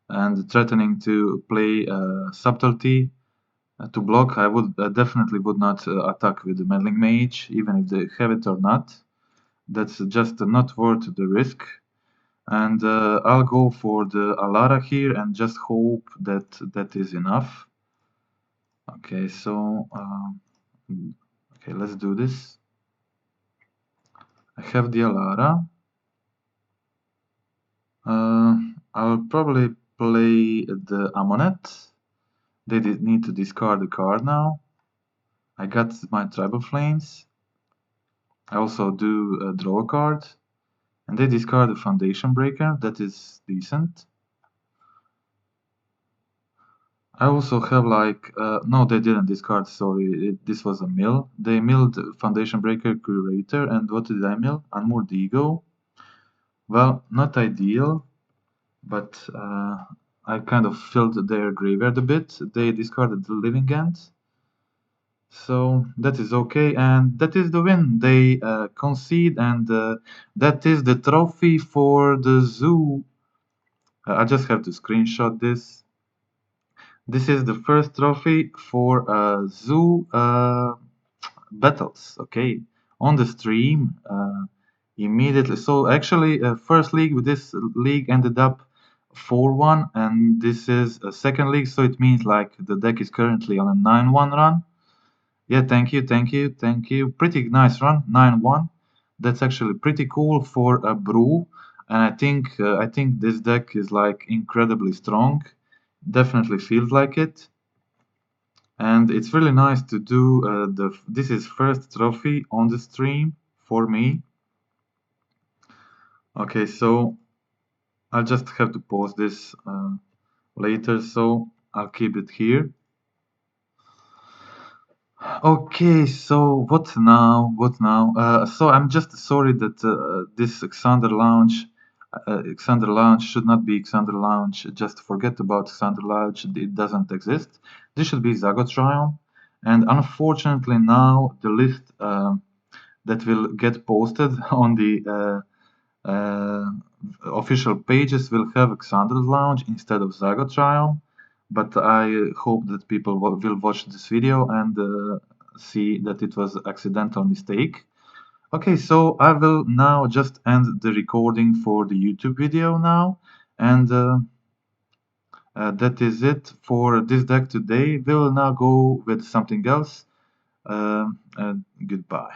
and threatening to play subtlety to block. I would definitely would not attack with the meddling mage, even if they have it or not. That's just not worth the risk. And I'll go for the Alara here and just hope that that is enough. Okay, so okay, let's do this. I have the Alara. I'll probably play the Amonet. They did need to discard a card now. I got my Tribal Flames. I also do draw a card. And they discard a Foundation Breaker. That is decent. I also have like, no, they didn't discard, sorry, this was a mill. They milled Foundation Breaker, Curator, and what did I mill? Unmoored Ego. Well, not ideal, but I kind of filled their graveyard a bit. They discarded the Living End. So that is okay, and that is the win. They concede, and that is the trophy for the zoo. I just have to screenshot this. This is the first trophy for zoo battles. Okay, on the stream immediately. So actually, first league with this league ended up 4-1, and this is a second league. So it means like the deck is currently on a 9-1 run. Yeah, thank you, thank you, thank you. Pretty nice run, 9-1. That's actually pretty cool for a brew, and I think this deck is like incredibly strong. Definitely feels like it, and it's really nice to do this is first trophy on the stream for me. Okay, so I'll just have to post this later, so I'll keep it here. Okay, so what now? What now? So I'm just sorry that this Xander Launch should not be Xander Launch. Just forget about Xander Launch. It doesn't exist. This should be Zagotrion. And unfortunately now the list that will get posted on the official pages will have Xander's Lounge instead of Zagotrion. But I hope that people will watch this video and see that it was accidental mistake. Okay, so I will now just end the recording for the YouTube video now, and that is it for this deck today. We will now go with something else. Goodbye.